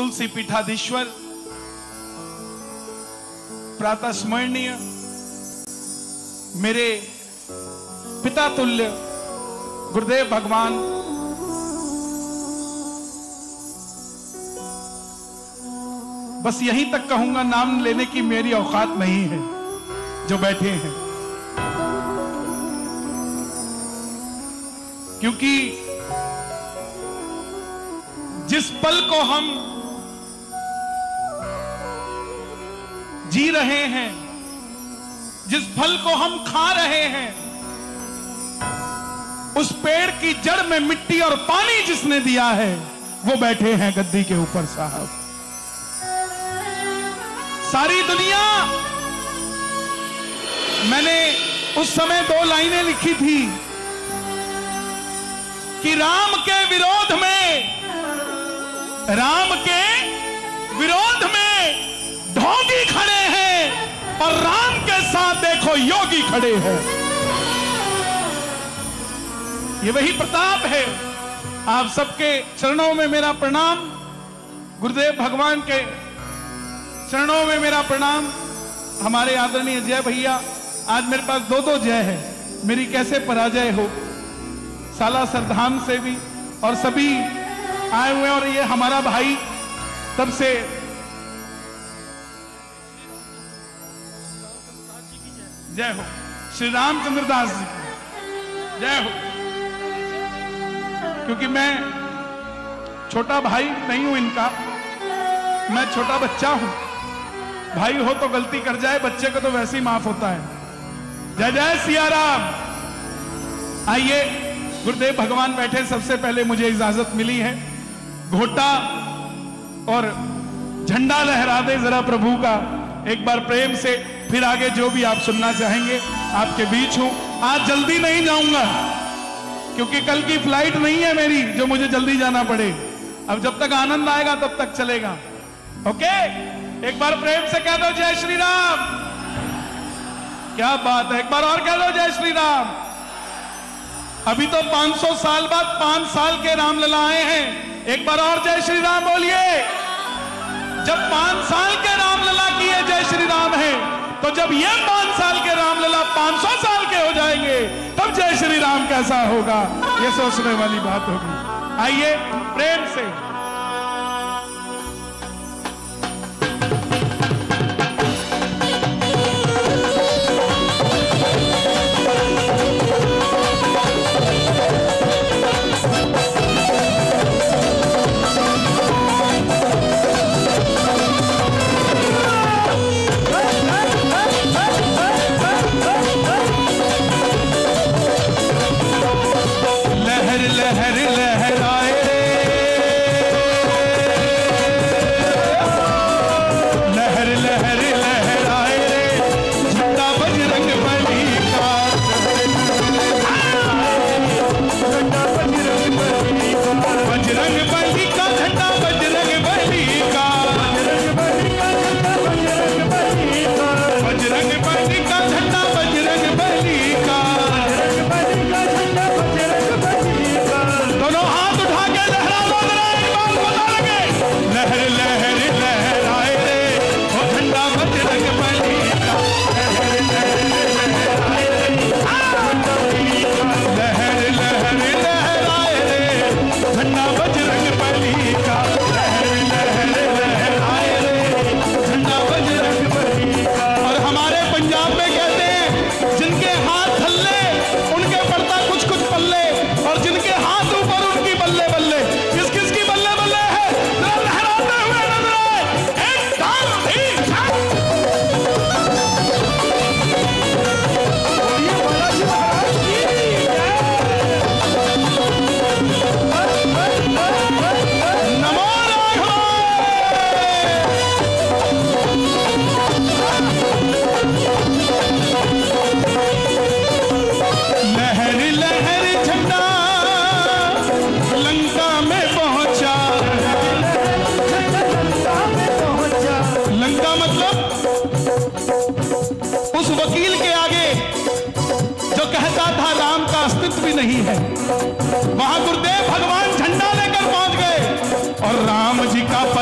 तुलसी पीठाधीश्वर, प्रातः स्मरणीय मेरे पिता तुल्य गुरुदेव भगवान, बस यहीं तक कहूंगा, नाम लेने की मेरी औकात नहीं है, जो बैठे हैं, क्योंकि जिस पल को हम जी रहे हैं, जिस फल को हम खा रहे हैं, उस पेड़ की जड़ में मिट्टी और पानी जिसने दिया है, वो बैठे हैं गद्दी के ऊपर साहब। सारी दुनिया, मैंने उस समय 2 लाइनें लिखी थी कि राम के विरोध में ढोंगी खड़े हैं और राम के साथ देखो योगी खड़े हैं। ये वही प्रताप है। आप सबके चरणों में मेरा प्रणाम, गुरुदेव भगवान के चरणों में मेरा प्रणाम। हमारे आदरणीय जय भैया, आज मेरे पास 2 जय है, मेरी कैसे पराजय हो। सालासर धाम से भी और सभी आए हुए, और ये हमारा भाई तब से जय हो, श्री रामचंद्र दास जी की जय हो। क्योंकि मैं छोटा भाई नहीं हूं इनका, मैं छोटा बच्चा हूं। भाई हो तो गलती कर जाए, बच्चे को तो वैसे ही माफ होता है। जय जय सिया राम। आइए, गुरुदेव भगवान बैठे, सबसे पहले मुझे इजाजत मिली है, घोटा और झंडा लहरा दे जरा प्रभु का एक बार प्रेम से, फिर आगे जो भी आप सुनना चाहेंगे आपके बीच हूं। आज जल्दी नहीं जाऊंगा क्योंकि कल की फ्लाइट नहीं है मेरी, जो मुझे जल्दी जाना पड़े। अब जब तक आनंद आएगा तब तक चलेगा। ओके, एक बार प्रेम से कह दो जय श्री राम। क्या बात है, एक बार और कह दो जय श्री राम। अभी तो 500 साल बाद 5 साल के रामलला आए हैं, एक बार और जय श्री राम बोलिए। जब 5 साल के रामलला की ये जय श्री राम है, तो जब ये 5 साल के रामलला 500 साल के हो जाएंगे, तब जय श्री राम कैसा होगा, ये सोचने वाली बात होगी। आइए प्रेम से। लहर लहराए रे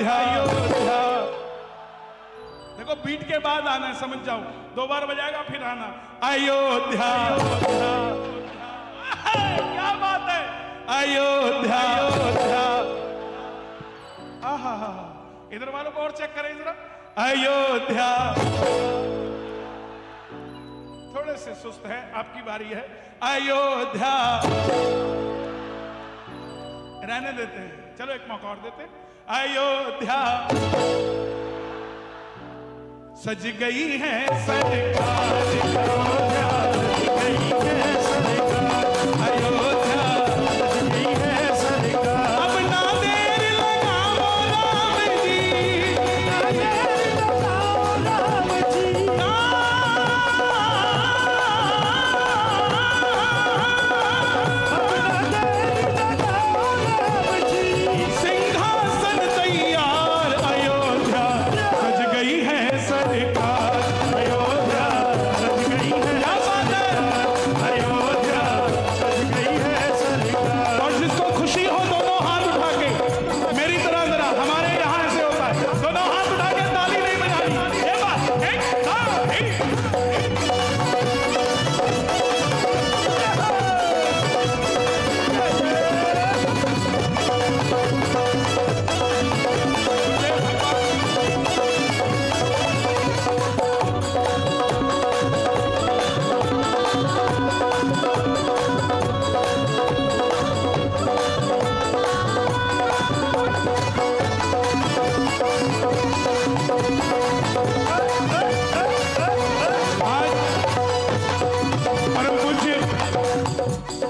अयोध्या अयोध्या। देखो बीट के बाद आना है, समझ जाओ। 2 बार बजाएगा फिर आना। अयोध्या अयोध्या, क्या बात है। अयोध्या अयोध्या। आहा हा, इधर वालों को और चेक करें जरा। अयोध्या। थोड़े से सुस्त है, आपकी बारी है। अयोध्या। रहने देते हैं, चलो एक मौका और देते हैं। अयोध्या सज गई है सरकार, अयोध्या सज गई है सरकार, अयोध्या सज गई है सरकार। अब ना देर लगाओ राम जी, ना देर लगाओ राम जी, सिंहासन तैयार, अयोध्या सज गई है सरकार, अयोध्या सज गई है सरकार, अयोध्या सज गई है सरकार। और जिसको खुशी हो दोनों हाथ उठा के, मेरी तरह जरा, हमारे यहाँ ऐसे होता है, दोनों हाथ उठा के ताली नहीं बजानी। ये बात एक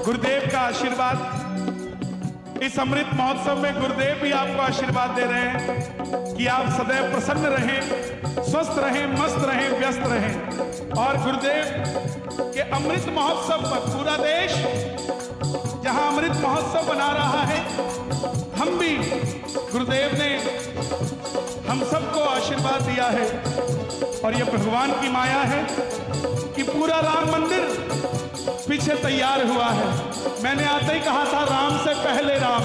गुरुदेव का आशीर्वाद इस अमृत महोत्सव में। गुरुदेव भी आपको आशीर्वाद दे रहे हैं कि आप सदैव प्रसन्न रहें, स्वस्थ रहें, मस्त रहें, व्यस्त रहें। और गुरुदेव के अमृत महोत्सव पर पूरा देश जहां अमृत महोत्सव बना रहा है, हम भी, गुरुदेव ने हम सबको आशीर्वाद दिया है। और यह भगवान की माया है कि पूरा राम मंदिर पीछे तैयार हुआ है। मैंने आते ही कहा था राम से पहले राम।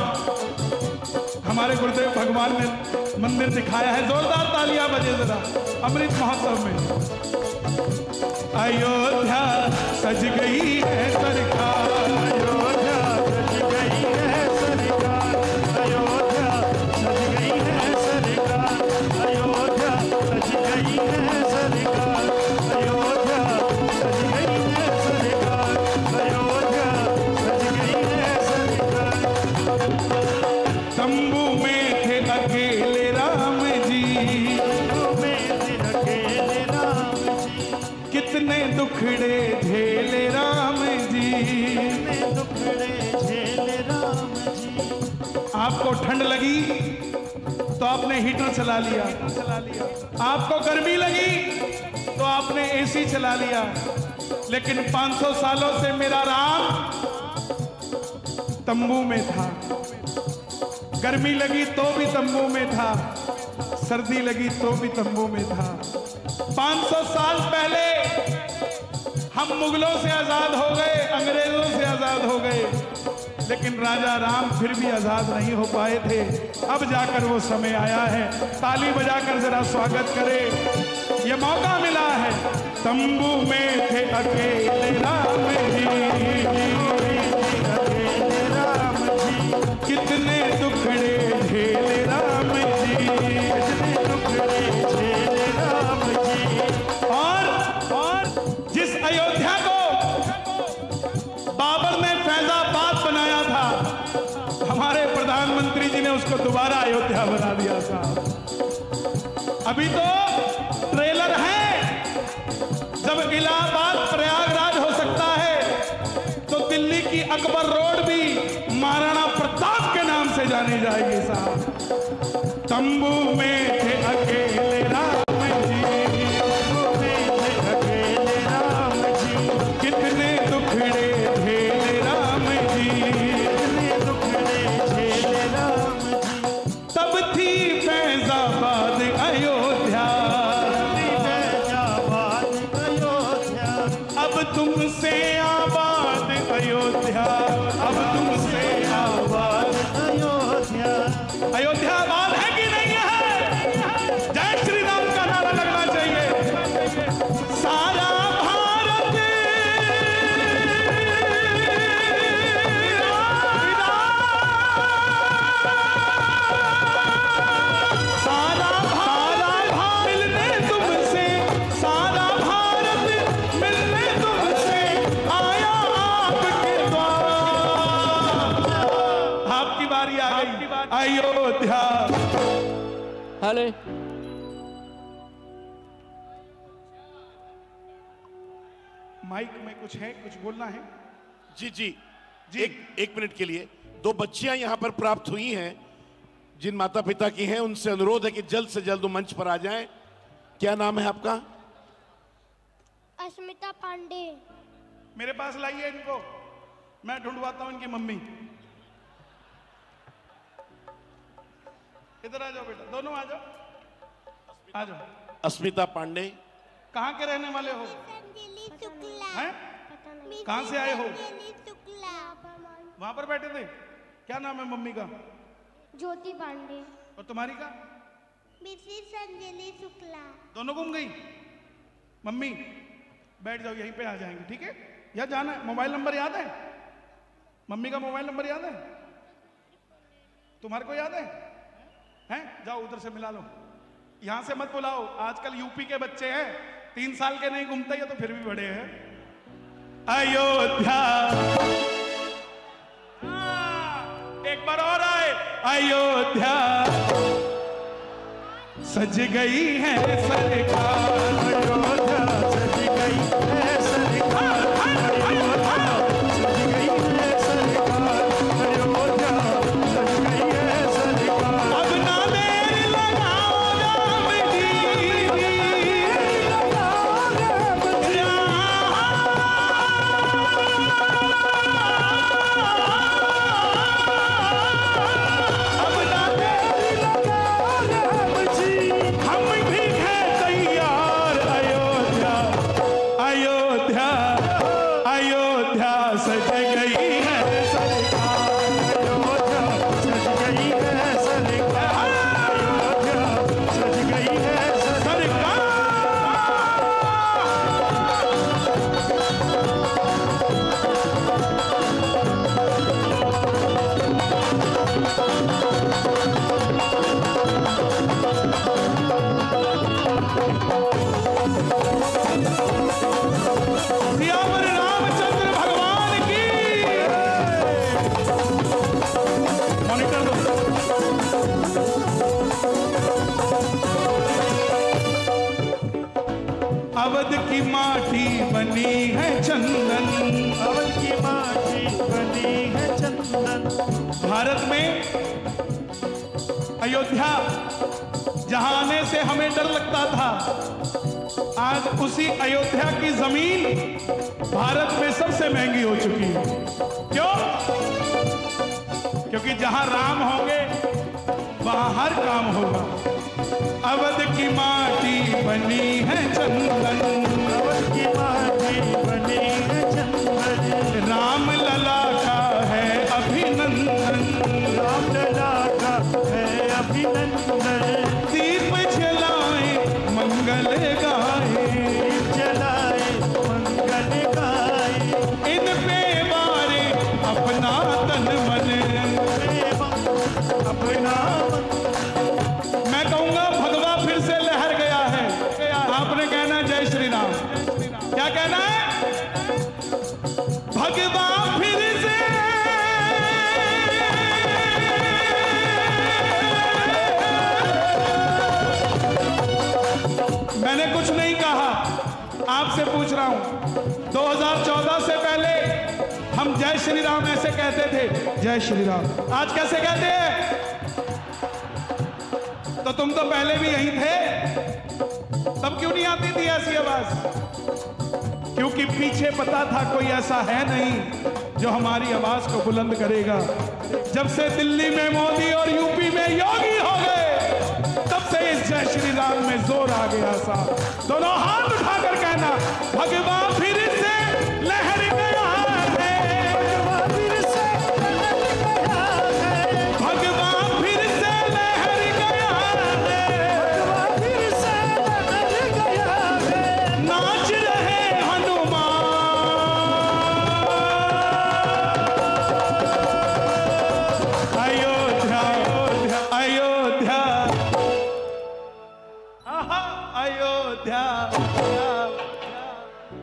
हमारे गुरुदेव भगवान ने मंदिर दिखाया है। जोरदार तालियां बजे जरा अमृत महोत्सव में। अयोध्या सज गई है सरकार, अयोध्या सज गई है सरकार, अयोध्या सज गई है सरकार, अयोध्या सज गई है सरकार, अयोध्या सज गई है सरकार, अयोध्या सज गई है सरकार। तंबू में थे अकेले राम जी, तंबू में थे अकेले राम जी, कितने दुखड़े झेले राम जी, कितने दुखड़े झेले राम जी। आपको ठंड लगी तो आपने हीटर चला लिया, आपको गर्मी लगी तो आपने एसी चला लिया। लेकिन 500 सालों से मेरा राम तंबू में था। गर्मी लगी तो भी तंबू में था, सर्दी लगी तो भी तंबू में था। 500 साल पहले हम मुगलों से आजाद हो गए, अंग्रेजों से आजाद हो गए, लेकिन राजा राम फिर भी आजाद नहीं हो पाए थे। अब जाकर वो समय आया है। ताली बजाकर जरा स्वागत करें, ये मौका मिला है। तंबू में थे अकेले राम जी, अकेले राम जी, कितने दुखड़े झेले राम जी, कितने दुखड़े झेले राम जी। और जिस अयोध्या को बाबर ने फैजाबाद बनाया था, हमारे प्रधानमंत्री जी ने उसको दोबारा अयोध्या बना दिया था। अभी तो ट्रेलर है, जब इलाहाबाद प्रयागराज हो सकता है तो दिल्ली की अकबर रोड भी महाराणा प्रताप के नाम से जानी जाएगी साहब। तंबू में थे अकेले राम जी, तंबू में थे अकेले राम जी, कितने दुखड़े झेले राम जी, कितने दुखड़े झेले राम जी। तब थी फैजाबाद अयोध्या, फैजाबाद अयोध्या, अब तुमसे आबाद अयोध्या, हेलो। माइक में कुछ है, कुछ बोलना है? जी जी जी। एक मिनट के लिए 2 बच्चियां यहाँ पर प्राप्त हुई हैं जिन माता पिता की हैं, उनसे अनुरोध है कि जल्द से जल्द वो मंच पर आ जाएं। क्या नाम है आपका? अस्मिता पांडे। मेरे पास लाइए इनको, मैं ढूंढवाता हूं इनकी मम्मी। इधर आ जाओ बेटा, दोनों आ जाओ, आ जाओ। अस्मिता पांडे कहाँ के रहने वाले हो? शुक्ला। हैं? कहाँ से आए हो? शुक्ला। वहां पर बैठे थे। क्या नाम है मम्मी का? ज्योति पांडे। और तुम्हारी का? मिसेस अंजलि शुक्ला। दोनों गुम गई। मम्मी बैठ जाओ, यहीं पे आ जाएंगे, ठीक है? या जाना है? मोबाइल नंबर याद है? मम्मी का मोबाइल नंबर याद है? तुम्हारे को याद है? हैं? जाओ उधर से मिला लो। यहां से मत बुलाओ, आजकल यूपी के बच्चे हैं, 3 साल के नहीं घूमते, ये तो फिर भी बड़े हैं। अयोध्या, एक बार और आए। अयोध्या सज गई है सरकार, अयोध्या सज गई है सरकार, अयोध्या सज गई है सरकार, अयोध्या सज गई है सरकार। अब ना देर लगाओ राम जी, अवध की माटी बनी है चंदन, अवध की माटी बनी है चंदन। भारत में अयोध्या जहां आने से हमें डर लगता था, आज उसी अयोध्या की जमीन भारत में सबसे महंगी हो चुकी है। क्यों? क्योंकि जहां राम होंगे वहां हर काम होगा। अवध की माटी बनी है चंदन, अवध की माटी बनी है चंदन। राम लला का है अभिनंदन, राम लला का है अभिनंदन। दीप जलाए मंगल गाए, दीप जलाए मंगल गाए। इन पे वारे अपना तन मन, अपना मैं कहूंगा भगवा फिर से लहर गया है। आपने कहना जय श्री राम। क्या कहना है? भगवा फिर से मैंने कुछ नहीं कहा, आपसे पूछ रहा हूं। 2014 से पहले हम जय श्री राम ऐसे कहते थे, जय श्री राम। आज कैसे कहते हैं? तो तुम तो पहले भी यहीं थे, तब क्यों नहीं आती थी ऐसी आवाज? क्योंकि पीछे पता था कोई ऐसा है नहीं जो हमारी आवाज को बुलंद करेगा। जब से दिल्ली में मोदी और यूपी में योगी हो गए, तब से इस जय श्री राम में जोर आ गया सा। दोनों हाथ उठाकर कहना, भगवा फिर से लहर गया है, भगवा फिर से लहर गया है, भगवा फिर से लहर गया है, भगवा फिर से लहर गया है। नाच रहे हनुमान, अयोध्या अयोध्या अयोध्या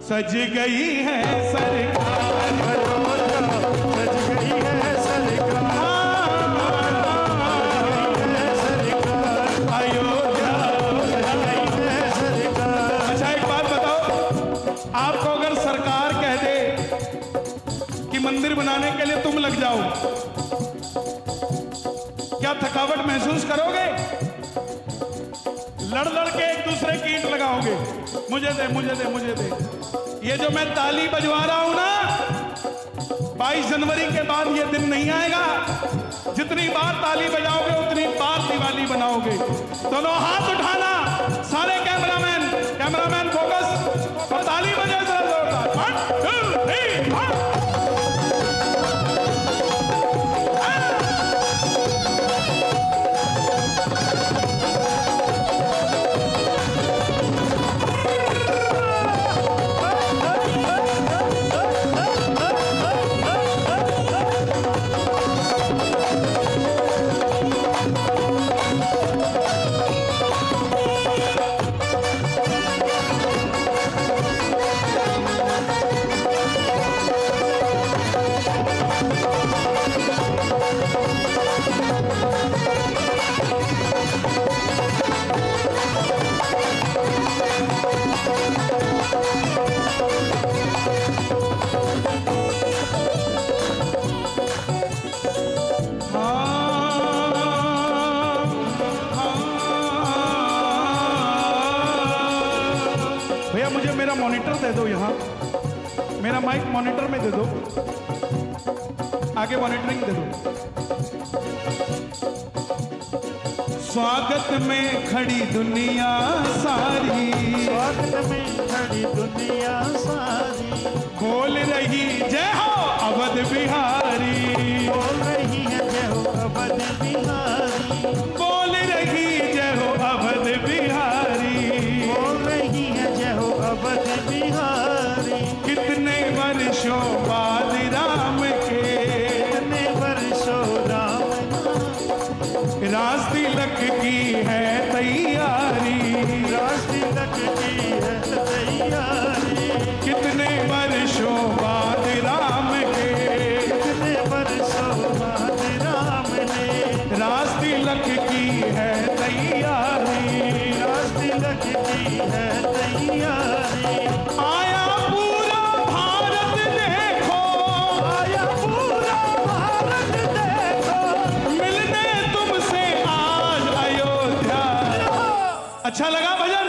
सज गई है सरकार, अयोध्या सज गई है सरकार, अयोध्या बजाओ। क्या थकावट महसूस करोगे? लड़ लड़ के एक दूसरे की ईंट लगाओगे, मुझे दे मुझे दे मुझे दे। ये जो मैं ताली बजवा रहा हूं ना, 22 जनवरी के बाद ये दिन नहीं आएगा। जितनी बार ताली बजाओगे उतनी बार दिवाली बनाओगे। दोनों हाथ उठाना, सारे कैमरामैन फोकस, और ताली बजाओ जरा जोरदार। 1 2 3 4। मेरा मॉनिटर दे दो, यहाँ मेरा माइक मॉनिटर में दे दो, आगे मॉनिटरिंग दे दो। स्वागत में खड़ी दुनिया सारी, स्वागत में खड़ी दुनिया सारी, बोल रही जय हो अवध बिहारी, बोल रही है जय हो अवध बिहारी, बोल रही जय हो अवध बिहारी, बोल रही है जय हो अवध बिहारी। कितने वर्षों बाद राम के, कितने वर्षों राम रास तिलक की है तैयारी, रास तिलक की है तैयारी। कितने वर्षों बाद राम के, कितने वर्षों बाद राम ने रास तिलक की है तैयारी, रास तिलक की है तैयारी। आया पूरा भारत देखो, आया पूरा भारत देखो, मिलने तुमसे आज अयोध्या। अच्छा लगा भजन?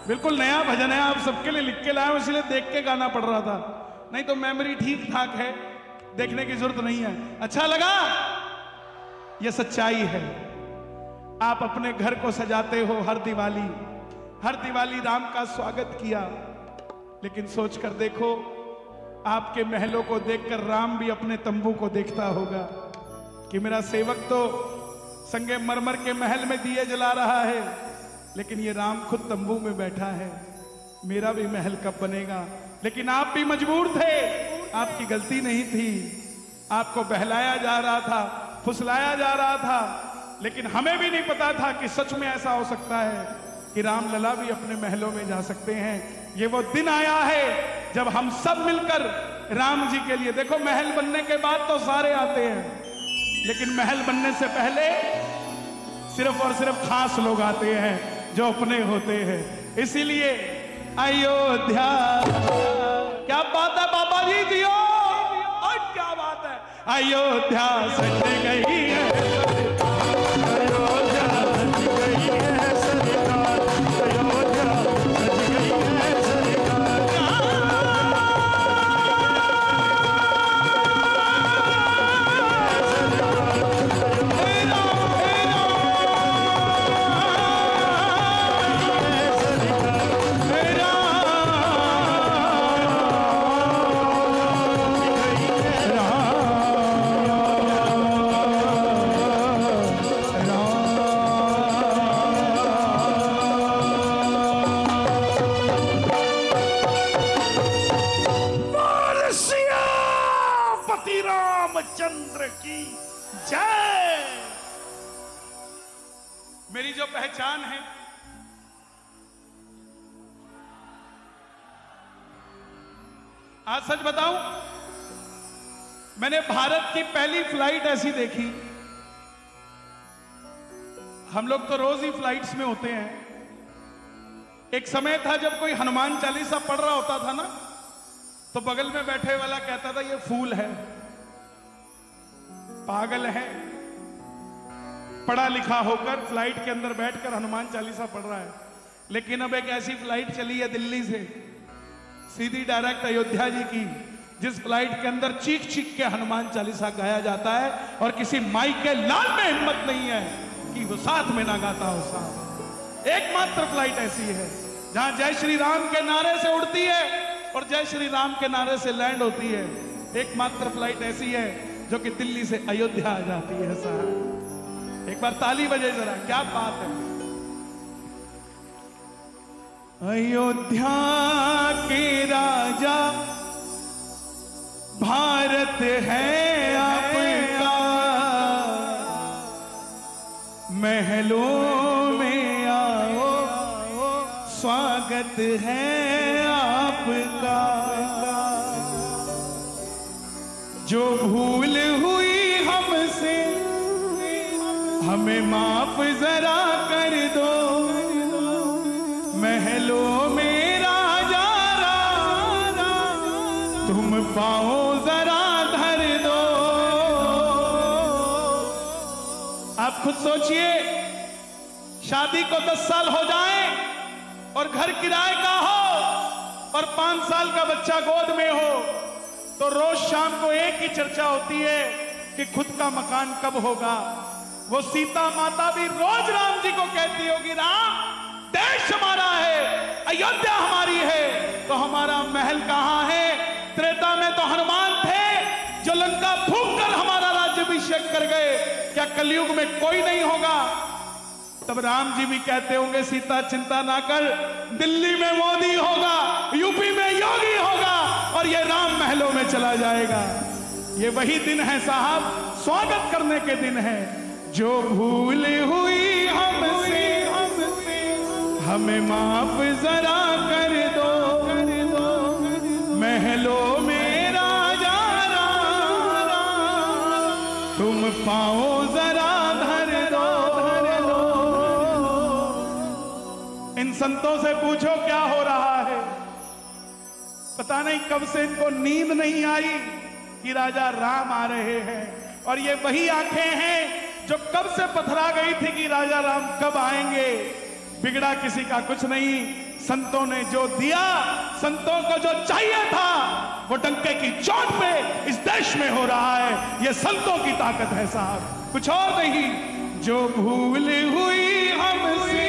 बिल्कुल नया भजन है, आप सबके लिए लिख के लाया हूं, इसलिए देख के गाना पड़ रहा था, नहीं तो मेमोरी ठीक ठाक है, देखने की जरूरत नहीं है। अच्छा लगा? यह सच्चाई है। आप अपने घर को सजाते हो हर दिवाली राम का स्वागत किया, लेकिन सोच कर देखो, आपके महलों को देखकर राम भी अपने तंबू को देखता होगा कि मेरा सेवक तो संगे मरमर के महल में दिए जला रहा है, लेकिन ये राम खुद तंबू में बैठा है, मेरा भी महल कब बनेगा। लेकिन आप भी मजबूर थे, आपकी गलती नहीं थी, आपको बहलाया जा रहा था, फुसलाया जा रहा था, लेकिन हमें भी नहीं पता था कि सच में ऐसा हो सकता है कि राम लला भी अपने महलों में जा सकते हैं। ये वो दिन आया है जब हम सब मिलकर राम जी के लिए, देखो महल बनने के बाद तो सारे आते हैं, लेकिन महल बनने से पहले सिर्फ और सिर्फ खास लोग आते हैं जो अपने होते हैं। इसीलिए अयोध्या, क्या बात है बाबा जी जियो, और क्या बात है, अयोध्या सज गई है, अयोध्या सज गई है सरकार, अयोध्या सज गई है सरकार। रामचंद्र की जय। मेरी जो पहचान है, आज सच बताऊं, मैंने भारत की पहली फ्लाइट ऐसी देखी, हम लोग तो रोज ही फ्लाइट्स में होते हैं, एक समय था जब कोई हनुमान चालीसा पढ़ रहा होता था ना, तो बगल में बैठे वाला कहता था ये फूल है, पागल है, पढ़ा लिखा होकर फ्लाइट के अंदर बैठकर हनुमान चालीसा पढ़ रहा है। लेकिन अब एक ऐसी फ्लाइट चली है दिल्ली से सीधी डायरेक्ट अयोध्या जी की, जिस फ्लाइट के अंदर चीख चीख के हनुमान चालीसा गाया जाता है और किसी माई के लाल में हिम्मत नहीं है कि वो साथ में ना गाता हो। साथ एकमात्र फ्लाइट ऐसी है जहां जय श्री राम के नारे से उड़ती है और जय श्री राम के नारे से लैंड होती है। एकमात्र फ्लाइट ऐसी है जो कि दिल्ली से अयोध्या आ जाती है। साहब एक बार ताली बजे जरा, क्या बात है। अयोध्या के राजा भारत है आपका, महलों में आओ स्वागत है आपका। जो भूल हुई हमसे हमें माफ जरा कर दो, महलों में राजा तुम पाओ जरा धर दो। आप खुद सोचिए, शादी को 10 साल हो जाए और घर किराए का हो और 5 साल का बच्चा गोद में हो, तो रोज शाम को एक ही चर्चा होती है कि खुद का मकान कब होगा। वो सीता माता भी रोज राम जी को कहती होगी, राम देश हमारा है, अयोध्या हमारी है, तो हमारा महल कहां है। त्रेता में तो हनुमान थे जो लंका फूंक कर हमारा राज्याभिषेक कर गए, क्या कलयुग में कोई नहीं होगा। तब राम जी भी कहते होंगे, सीता चिंता ना कर, दिल्ली में मोदी होगा, यूपी में योगी होगा और ये राम महलों में चला जाएगा। ये वही दिन है साहब, स्वागत करने के दिन है। जो भूल हुई हमसे हमें माफ जरा कर दो, महलों में राजा तुम पाओ जरा धर दो। इन संतों से पूछो क्या हो रहा है। पता नहीं कब से इनको नींद नहीं आई कि राजा राम आ रहे हैं, और ये वही आंखें हैं जो कब से पथरा गई थी कि राजा राम कब आएंगे। बिगड़ा किसी का कुछ नहीं, संतों ने जो दिया, संतों को जो चाहिए था, वो डंके की चोट पे इस देश में हो रहा है। ये संतों की ताकत है साहब, कुछ और नहीं। जो भूल हुई हमसे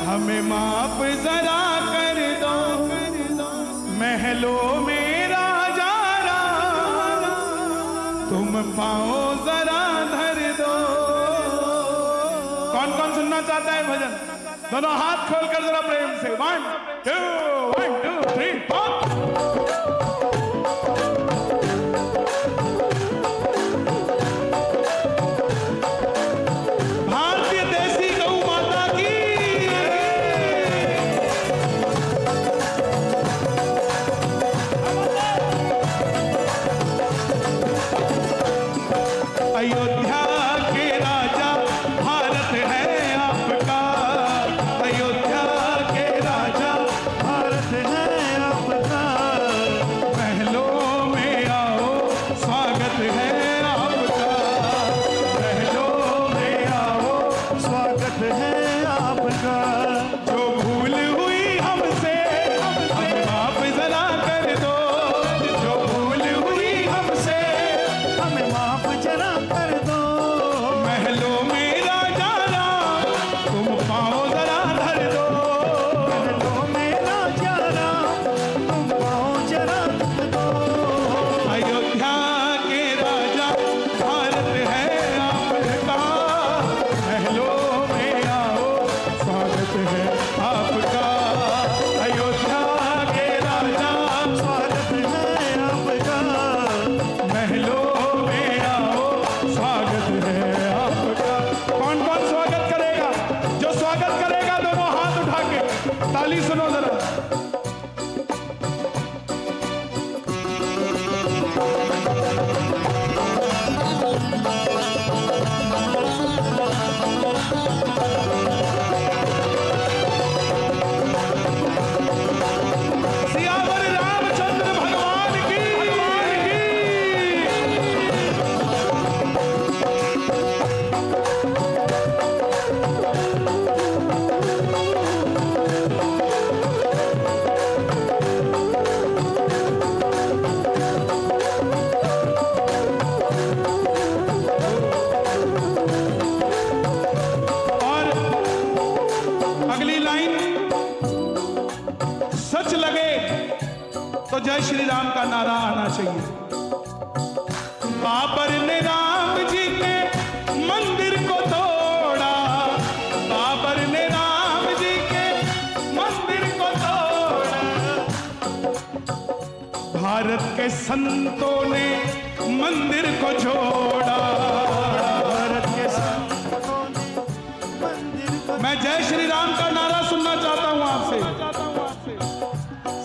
हमें माफ जरा कर दो, महलों में राजा तुम पाओ जरा धर दो। कौन कौन सुनना चाहता है भजन? दोनों हाथ खोलकर जरा प्रेम से 1 2 3 4। अयोध्या के राजा भारत है आपका, अयोध्या के राजा भारत है आपका, महलों में आओ स्वागत है आपका, महलों में आओ स्वागत है आपका। जो भूल हुई हमसे हमें माफ जरा कर दो, जो भूल हुई हमसे हमें माफ जरा कर दो, महलों में राजा राम तुम पाओ जरा धर दो। महलों में राजा राम तुम पाओ जरा धर दो। अयोध्या के राजा भारत है आपका, महलों में आओ स्वागत है आपका। अयोध्या के राजा स्वागत है आपका, महलों में आओ स्वागत है आपका। कौन कौन स्वागत करेगा? जो स्वागत करेगा दोनों हाथ उठा के ताली सुनो जरा। सियावर रामचंद्र भगवान की। जय श्री राम का नारा आना चाहिए। बाबर ने राम जी के मंदिर को तोड़ा, बाबर ने राम जी के मंदिर को तोड़ा। भारत के संतों ने मंदिर को जोड़ा, भारत के संतों ने मंदिर को। मैं जय श्री राम का नारा सुनना चाहता हूं आपसे,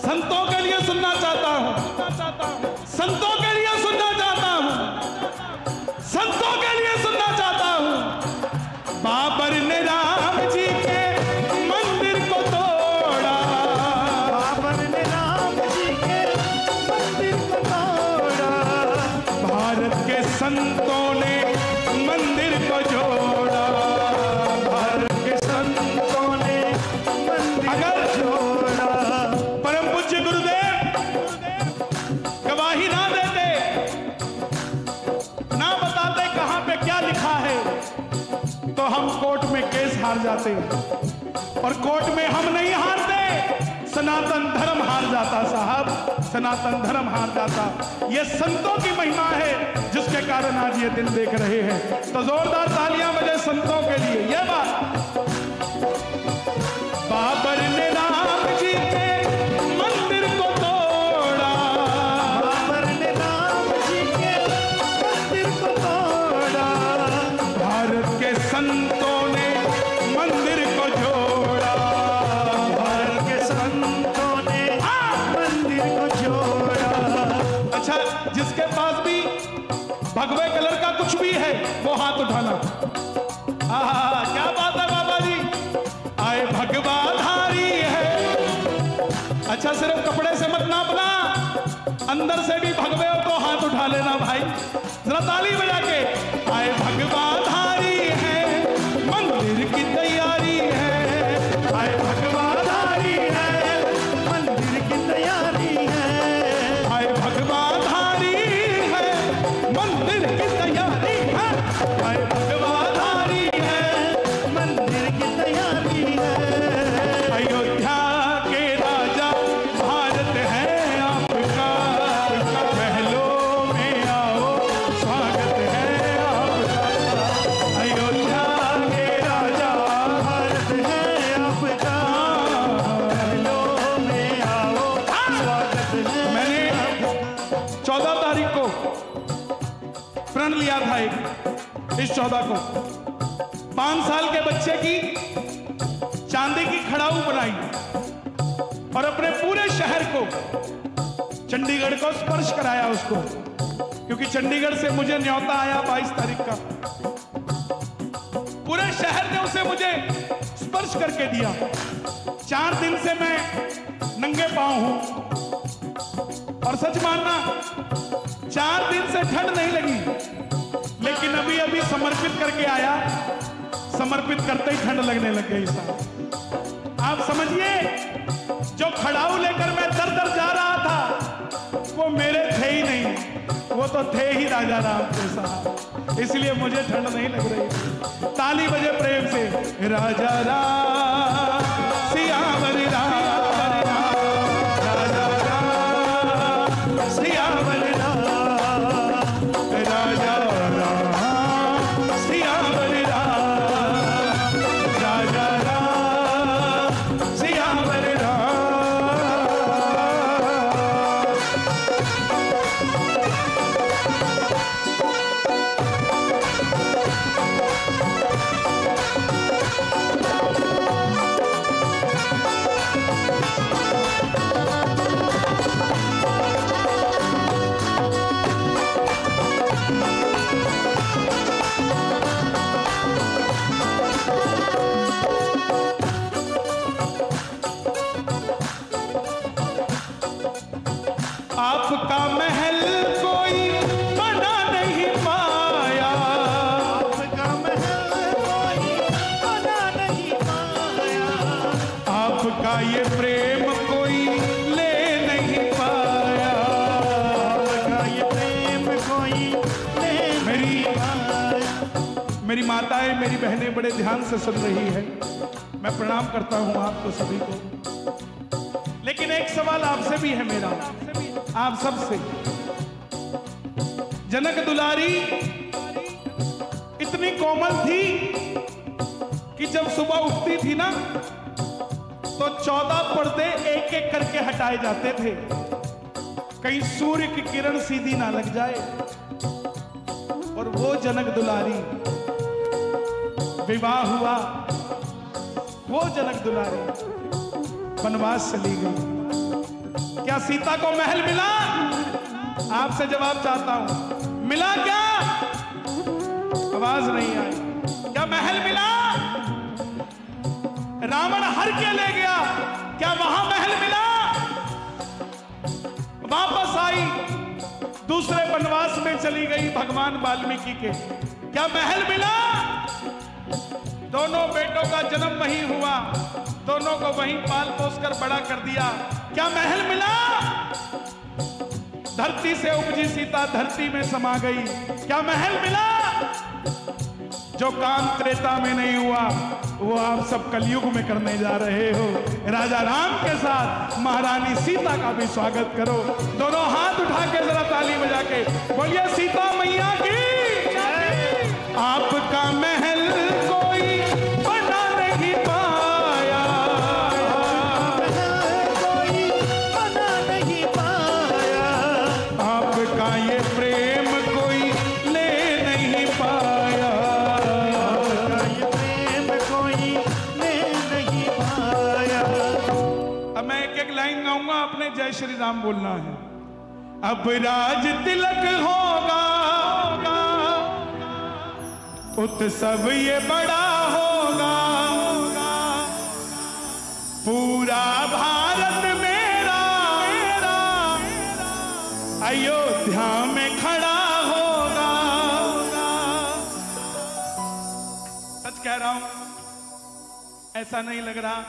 संतों के लिए सुनना चाहता हूं, संतों के लिए सुनना चाहता हूं, संतों के लिए सुनना चाहता हूं। बाबर ने राम जी के मंदिर को तोड़ा, बाबर ने राम जी के मंदिर को तोड़ा। भारत के संतों ने मंदिर को जोड़ा, भारत के संतों ने मंदिर को जोड़ा। परम पूज्य गुरुदेव गवाही ना देते, ना बताते कहां पे क्या लिखा है, तो हम कोर्ट में केस हार जाते, और कोर्ट में हम नहीं हारते, सनातन धर्म हार जाता साहब, सनातन धर्म हार जाता। ये संतों की महिमा है जिसके कारण आज ये दिन देख रहे हैं। तो जोरदार तालियां बजे संतों के लिए। ये बात बाबर ने राम जी के मंदिर को तोड़ा, बाबर ने राम जी के मंदिर को तोड़ा। भारत के संतों ने मंदिर को जोड़ा, भारत के संतों ने मंदिर को जोड़ा। अच्छा, जिसके पास भी भगवे कलर का कुछ भी है वो हाथ उठाना। क्या बात है बाबा जी, आए भगवाधारी है। अच्छा, सिर्फ कपड़े से मत नापना, अंदर से भी भगवे हो तो हाथ उठा लेना भाई, जरा ताली बजा के। आए भगवाधारी है, मंदिर की तैयारी है, आए भगवाधारी है, मंदिर की तैयारी है, आए भगवाधारी है, मंदिर की तैयारी है, आए भगवाधारी है, मंदिर की तैयारी है। अयोध्या के राजा भारत है आपका, महलों में आओ स्वागत है आपका। अयोध्या के राजा भारत है आपका, महलों में आओ स्वागत है। मैंने 14 तारीख को प्रण लिया था एक, इस 14 को 5 साल के बच्चे की चांदी की खड़ाऊ बनाई और अपने पूरे शहर को, चंडीगढ़ को स्पर्श कराया उसको, क्योंकि चंडीगढ़ से मुझे न्योता आया 22 तारीख का। पूरे शहर ने उसे मुझे स्पर्श करके दिया। 4 दिन से मैं नंगे पांव हूं, और सच मानना 4 दिन से ठंड नहीं लगी, लेकिन अभी अभी समर्पित करके आया, समर्पित करते ही ठंड लगने लग गई साहब। आप समझिए, जो खड़ाऊ लेकर मैं दर दर जा रहा था वो मेरे थे ही नहीं, वो तो थे ही राजा राम के साहब, इसलिए मुझे ठंड नहीं लग रही। ताली बजे प्रेम से। राजा राम सियावर राम, राजा राम सियावर राम, राजा राम सियावर राम, राजा राम सियावर राम। आपका महल कोई बना नहीं पाया, आपका महल कोई बना नहीं पाया, आपका ये प्रेम कोई ले नहीं पाया, आपका ये प्रेम कोई ले नहीं पाया। मेरी माताएं, मेरी बहनें बड़े ध्यान से सुन रही है, मैं प्रणाम करता हूं आपको सभी को। लेकिन एक सवाल आपसे भी है मेरा, आप सबसे, जनक दुलारी इतनी कोमल थी कि जब सुबह उठती थी ना तो 14 पर्दे एक एक करके हटाए जाते थे, कहीं सूर्य की किरण सीधी ना लग जाए। और वो जनक दुलारी, विवाह हुआ, वो जनक दुलारी वनवास चली गई। क्या सीता को महल मिला? आपसे जवाब चाहता हूं, मिला क्या? आवाज नहीं आई। क्या महल मिला? रावण हर के ले गया, क्या वहां महल मिला? वापस आई, दूसरे वनवास में चली गई भगवान वाल्मीकि के, क्या महल मिला? दोनों बेटों का जन्म वहीं हुआ, दोनों को वहीं पाल पोस कर बड़ा कर दिया, क्या महल मिला? धरती से उपजी सीता धरती में समा गई, क्या महल मिला? जो काम त्रेता में नहीं हुआ वो आप सब कलयुग में करने जा रहे हो। राजा राम के साथ महारानी सीता का भी स्वागत करो। दोनों हाथ उठा के जरा ताली बजा के बोलिए सीता मैया की। आपका महल कोई बना नहीं पाया, कोई बना नहीं पाया, आपका ये प्रेम कोई ले नहीं पाया, ये प्रेम कोई ले नहीं पाया। अब मैं एक एक लाइन गाऊंगा, अपने जय श्री राम बोलना है। अब राज तिलक होगा, उत्सव ये बड़ा होगा, पूरा भारत मेरा अयोध्या में खड़ा होगा। सच कह रहा हूं, ऐसा नहीं लग रहा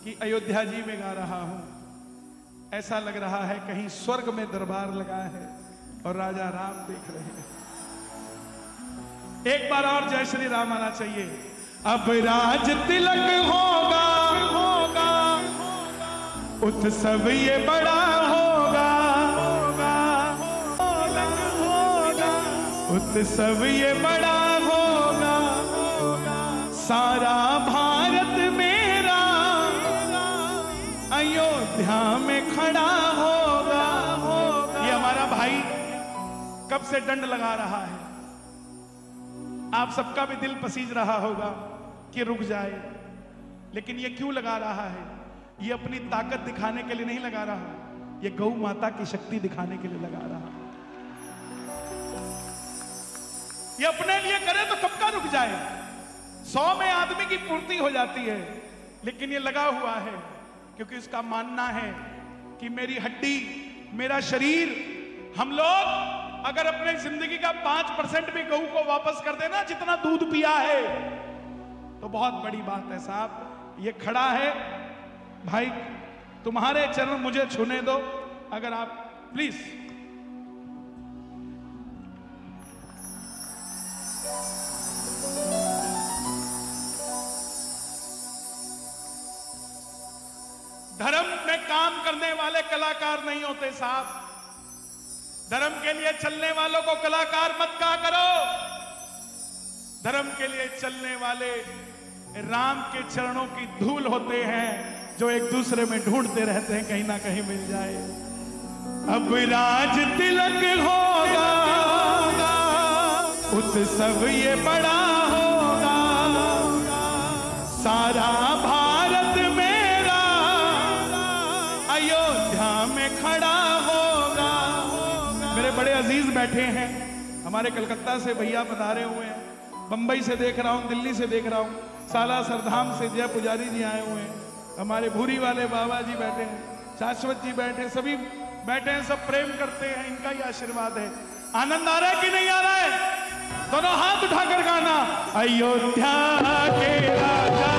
कि अयोध्या जी में गा रहा हूं, ऐसा लग रहा है कहीं स्वर्ग में दरबार लगा है और राजा राम देख रहे हैं। एक बार और जय श्री राम आना चाहिए। अब राज तिलक होगा, होगा, उत्सव ये बड़ा होगा, होगा, होगा, उत्सव ये बड़ा होगा, सारा भारत मेरा अयोध्या में खड़ा होगा। ये हमारा भाई कब से डंड लगा रहा है, आप सबका भी दिल पसीज रहा होगा कि रुक जाए, लेकिन ये क्यों लगा रहा है? ये अपनी ताकत दिखाने के लिए नहीं लगा रहा, ये गौ माता की शक्ति दिखाने के लिए लगा रहा। ये अपने लिए करे तो कब का रुक जाए, 100 में आदमी की पूर्ति हो जाती है, लेकिन ये लगा हुआ है क्योंकि उसका मानना है कि मेरी हड्डी, मेरा शरीर, हम लोग अगर अपने जिंदगी का 5% भी गऊ को वापस कर देना जितना दूध पिया है तो बहुत बड़ी बात है साहब। ये खड़ा है भाई, तुम्हारे चरण मुझे छूने दो, अगर आप प्लीज। धर्म में काम करने वाले कलाकार नहीं होते साहब, धर्म के लिए चलने वालों को कलाकार मत कहा करो। धर्म के लिए चलने वाले राम के चरणों की धूल होते हैं जो एक दूसरे में ढूंढते रहते हैं, कहीं ना कहीं मिल जाए। अब राज तिलक होगा, उत्सव ये बड़ा होगा, सारा भारत मेरा अयोध्या में खड़ा होगा। मेरे बड़े अजीज बैठे हैं, हमारे कलकत्ता से भैया पधारे हुए हैं, बंबई से देख रहा हूं, दिल्ली से देख रहा हूं, सालासर धाम से जय पुजारी जी आए हुए हैं, हमारे भूरी वाले बाबा जी बैठे हैं, शाश्वत जी बैठे, सभी बैठे हैं, सब प्रेम करते हैं, इनका ही आशीर्वाद है। आनंद आ रहा है कि नहीं आ रहा है? दोनों हाथ उठाकर गाना, अयोध्या के राजा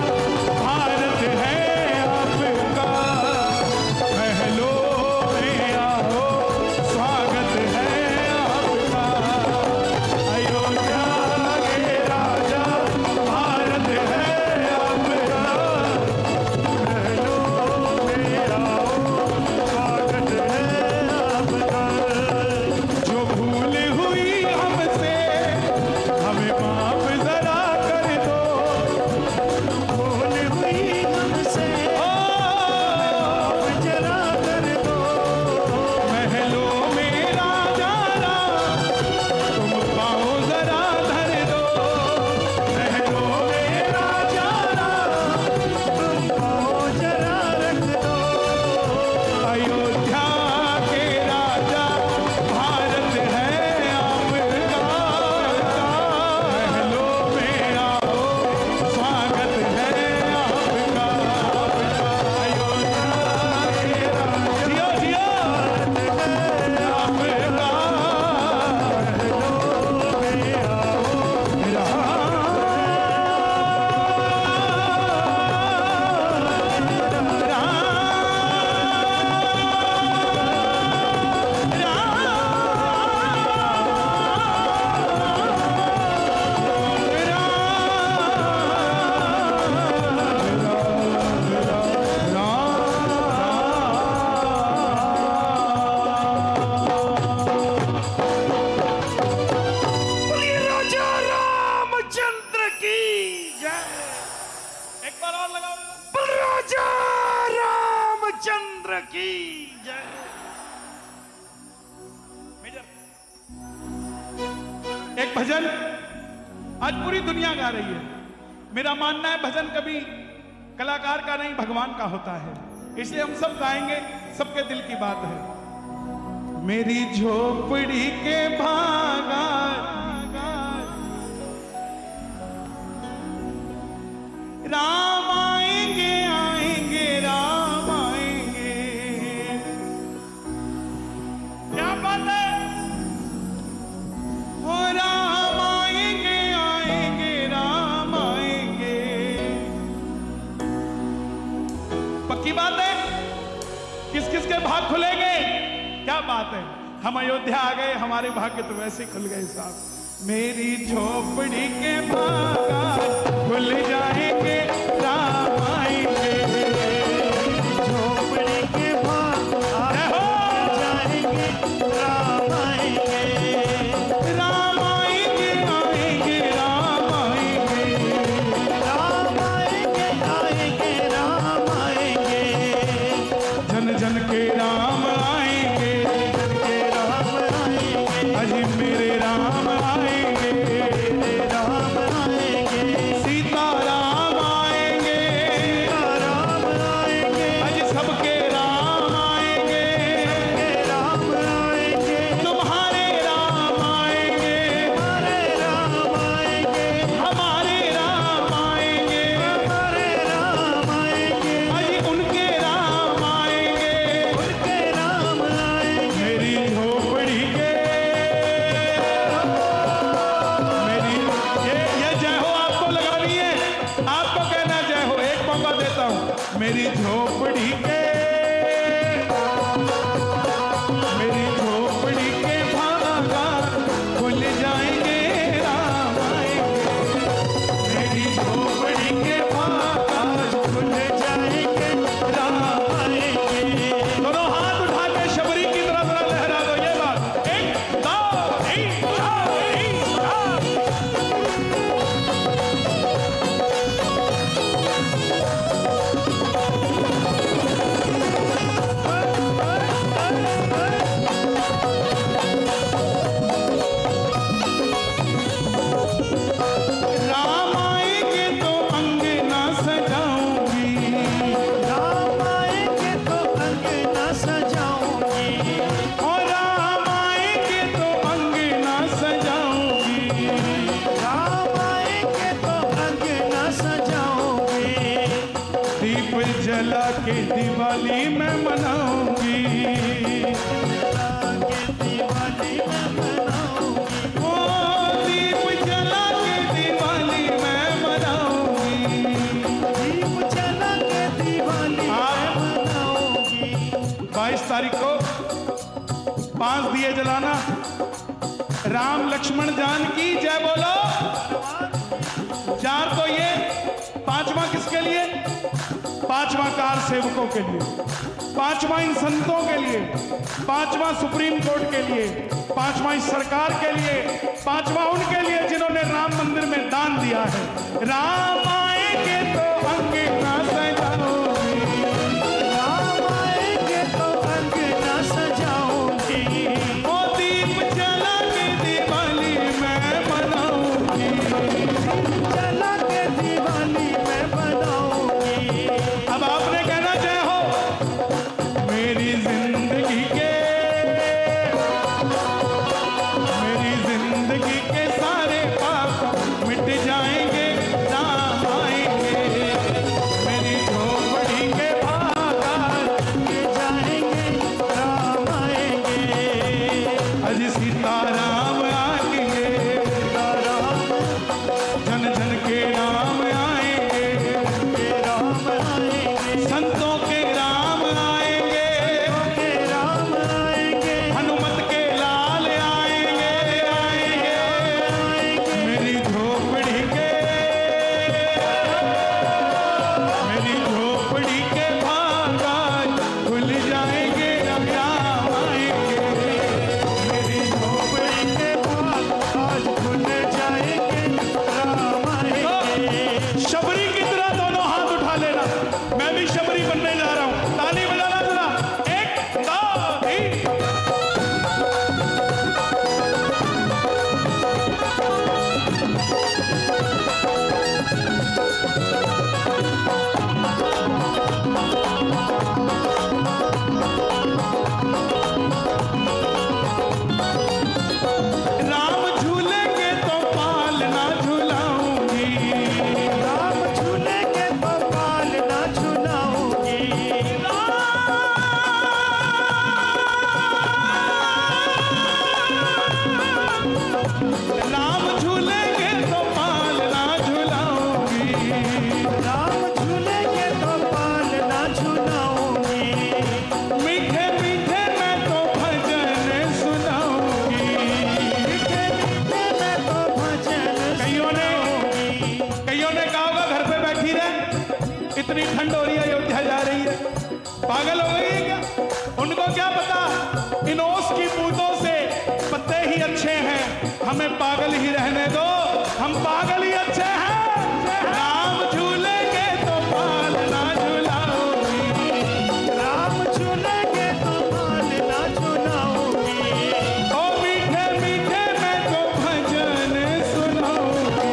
भारत है आपका, महलों में आओ स्वागत है आपका। अयोध्या के राजा भारत है आपका, महलों में आओ स्वागत है आपका। रामचंद्र की जय। एक भजन आज पूरी दुनिया गा रही है। मेरा मानना है भजन कभी कलाकार का नहीं भगवान का होता है, इसलिए हम सब गाएंगे, सबके दिल की बात है। मेरी झोपड़ी के भागा राम आएंगे आएंगे राम आएंगे। क्या बात है, ओ राम आएंगे आएंगे राम आएंगे। पक्की बात है, किस किस के भाग खुलेंगे? क्या बात है, हम अयोध्या आ गए, हमारे भाग्य तो वैसे खुल गए साहब। मेरी झोपड़ी के भाग खुल जाएंगे राम आएंगे। झोपड़ी के भाग खुल जाएंगे राम आएंगे। राम आएंगे आएंगे राम आएंगे। राम आएंगे आएंगे राम आएंगे। जन जन के राम आएंगे, के राम आएंगे। अजी मेरे राम आएंगे, मेरे राम आएंगे। सीता राम आएंगे, राम आएंगे। अजी सबके राम आएंगे। के राम आएंगे। तुम्हारे राम आएंगे, हमारे राम आएंगे। हमारे राम आएंगे, हमारे राम आएंगे। अजी उनके राम आएंगे। उनके राम आएंगे। मेरी झोपड़ी के मेरी ये जय हो आपको लगानी है, आपको कहना जय हो। एक मौका देता हूं। मेरी झोपड़ी के भागा खुल जाएंगे राम आएंगे। मेरी झोपड़ी के भागा खुल जाएंगे राम आएंगे। दोनों हाथ उठा के शबरी की तरफ लहरा दो। ये बात, एक दो तीन चार। राम आएंगे तो अंगना सजाऊंगी। राम आएंगे तो अंगना सजाऊंगी। और राम आएंगे तो अंगना सजाऊंगी। राम आएंगे तो अंगना सजाऊंगी। दीप जला के दिवाली में मनाऊंगी। दिवाली में मनाऊंगी। ओ दीप जला के दिवाली में मनाऊंगी। दीप जला के दिवाली में मनाऊंगी। 22 तारीख को 5 दिए जलाना। राम लक्ष्मण जानकी जय बोलो। 4 को ये, 5वां किसके लिए? 5वां कार सेवकों के लिए, 5वां इन संतों के लिए, 5वां सुप्रीम कोर्ट के लिए, 5वां इस सरकार के लिए, 5वां उनके लिए जिन्होंने राम मंदिर में दान दिया है। राम आएंगे तो अंगना सजाऊंगी। राम आएंगे तो अंगना सजाऊंगी। ओ दीप जला के दिवाली में मनाऊंगी। जला के दिवाली में बनाऊंगी। अब आपने कहना जय हो। मेरी जिंदगी के सारे पाप मिट जाएंगे राम आएंगे। मेरी झोपड़ी के भागा के जाएंगे राम आएंगे। अजी सीता राम आएंगे। राम जन जन के राम आएंगे। के राम आएंगे। संतों के राम आएंगे। के राम आएंगे। हनुमत के लाल आएंगे आएंगे। मेरी झोपड़ी के भागा खुल जाएंगे राम आएंगे। मेरी झोपड़ी के भाग आज खुल जाएंगे राम आएंगे। शबरी की तरह दोनों हाथ उठा लेना। मैं भी शबरी बनने जा रहा हूं। ताली बजाना पागल हो गई है क्या? उनको क्या पता इन ओस की बूंदों से पत्ते ही अच्छे हैं, हमें पागल ही रहने दो, हम पागल ही अच्छे हैं। राम झूलेंगे तो पाल ना झुलाओगी, राम झूलेंगे तो पाल ना झुलाऊंगी, ओ मीठे मीठे मैं तो भजन सुनाऊंगी,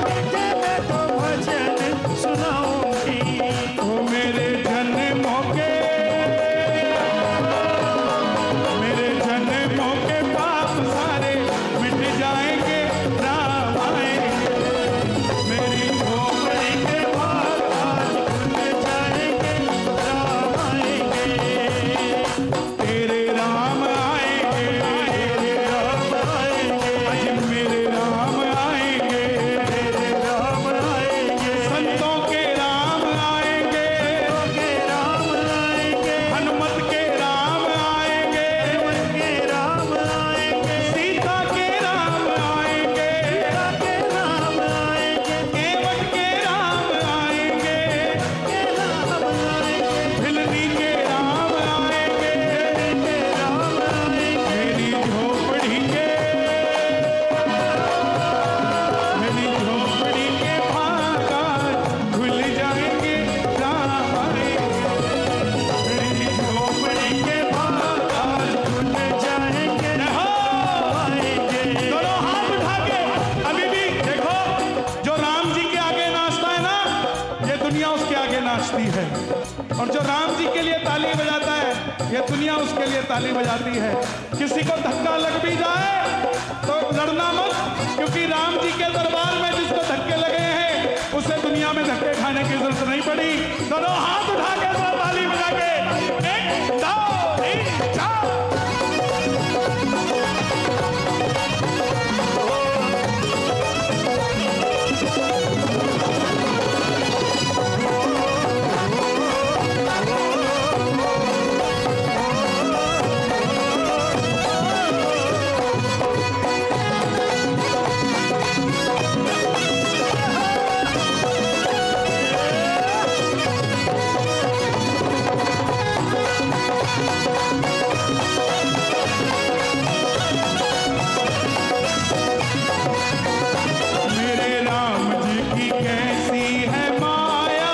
मीठे मैं तो भजन सुनाऊंगी। ओ मेरे जन्मों के पाप सारे मिट जाएंगे, राम आएंगे, मेरी झोपड़ी के पाल खुल जाएंगे, राम आएंगे, तेरे राम आएंगे, तेरे राम आएंगे, आज मेरे राम आएंगे, तेरे राम आएंगे, संतों के राम आएंगे, के राम आएंगे, हनुमत के राम आएंगे, के राम आएंगे, सीता के राम आएंगे, के राम आएंगे, केवट के राम आएंगे, के राम आएंगे, भिलनी के राम आएंगे, के राम आएंगे, मेरी झोपड़ी के भागा खुल जाएंगे, राम आएंगे, मेरी झोपड़ी के भागा खुल जाएंगे, आएंगे। दोनों हाथ उठा के अभी भी देखो, जो राम जी के आगे नाचता है ना, ये दुनिया उसके आगे नाचती है, और जो राम जी के लिए ताली बजाता है, ये दुनिया उसके लिए ताली बजाती है। किसी को धक्का लग भी जाए तो लड़ना मत, क्योंकि राम जी के दरबार में जिसको धक्के लगे हैं उसे दुनिया में धक्के खाने की जरूरत नहीं पड़ी। दोनों हाथ उठा के ताली बजा के 1 2 3 4 मेरे राम जी की कैसी है माया,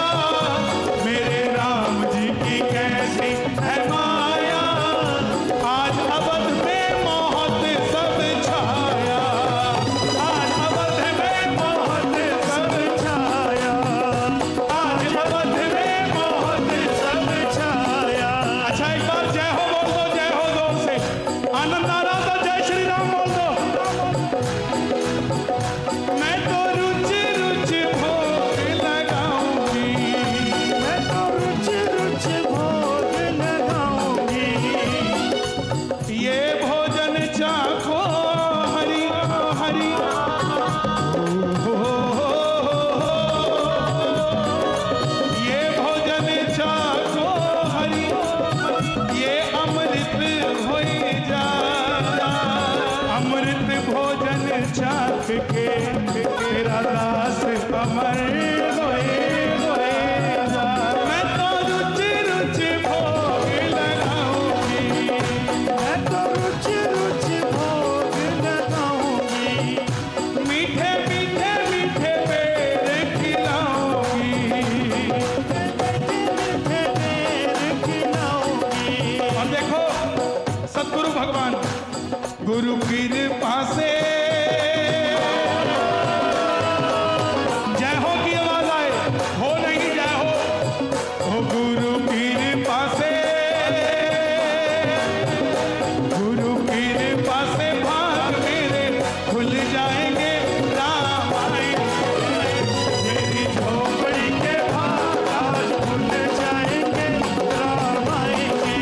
मेरे राम जी की कैसी है माया, आज अवध में मोहत सब छाया, आज अवध में मोहत सब छाया, आज अवध में मोहत सब छाया। अच्छा एक बार जय हो बोल दो, जय हो जोर से, आनंद आ रहा तो जय श्री राम बोल दो। मैं तो रुच रुच भोग लगाऊंगी, मैं तो रुच रुच भोग लगाऊंगी, ये भोजन चाखो हरि हरि, ये भोजन चाखो हरि, ये अमृत हो जा, अमृत भोजन चाख के तेरा दास अमर होए जा। मैं तो रुच रुच भोग लगाऊंगी, मैं तो रुच रुच भोग लगाऊंगी, मीठे मीठे मीठे पेड़ खिलाऊंगी, मीठे बेर खिलाऊंगी। और देखो सदगुरु भगवान गुरु कृपा से जय हो की आवाज आए, हो नहीं जय हो, गुरु कृपा से, गुरु कृपा से भाग मेरे खुल जाएंगे, राम आएंगे, मेरी झोपड़ी के भाग आज खुल जाएंगे, राम आएंगे।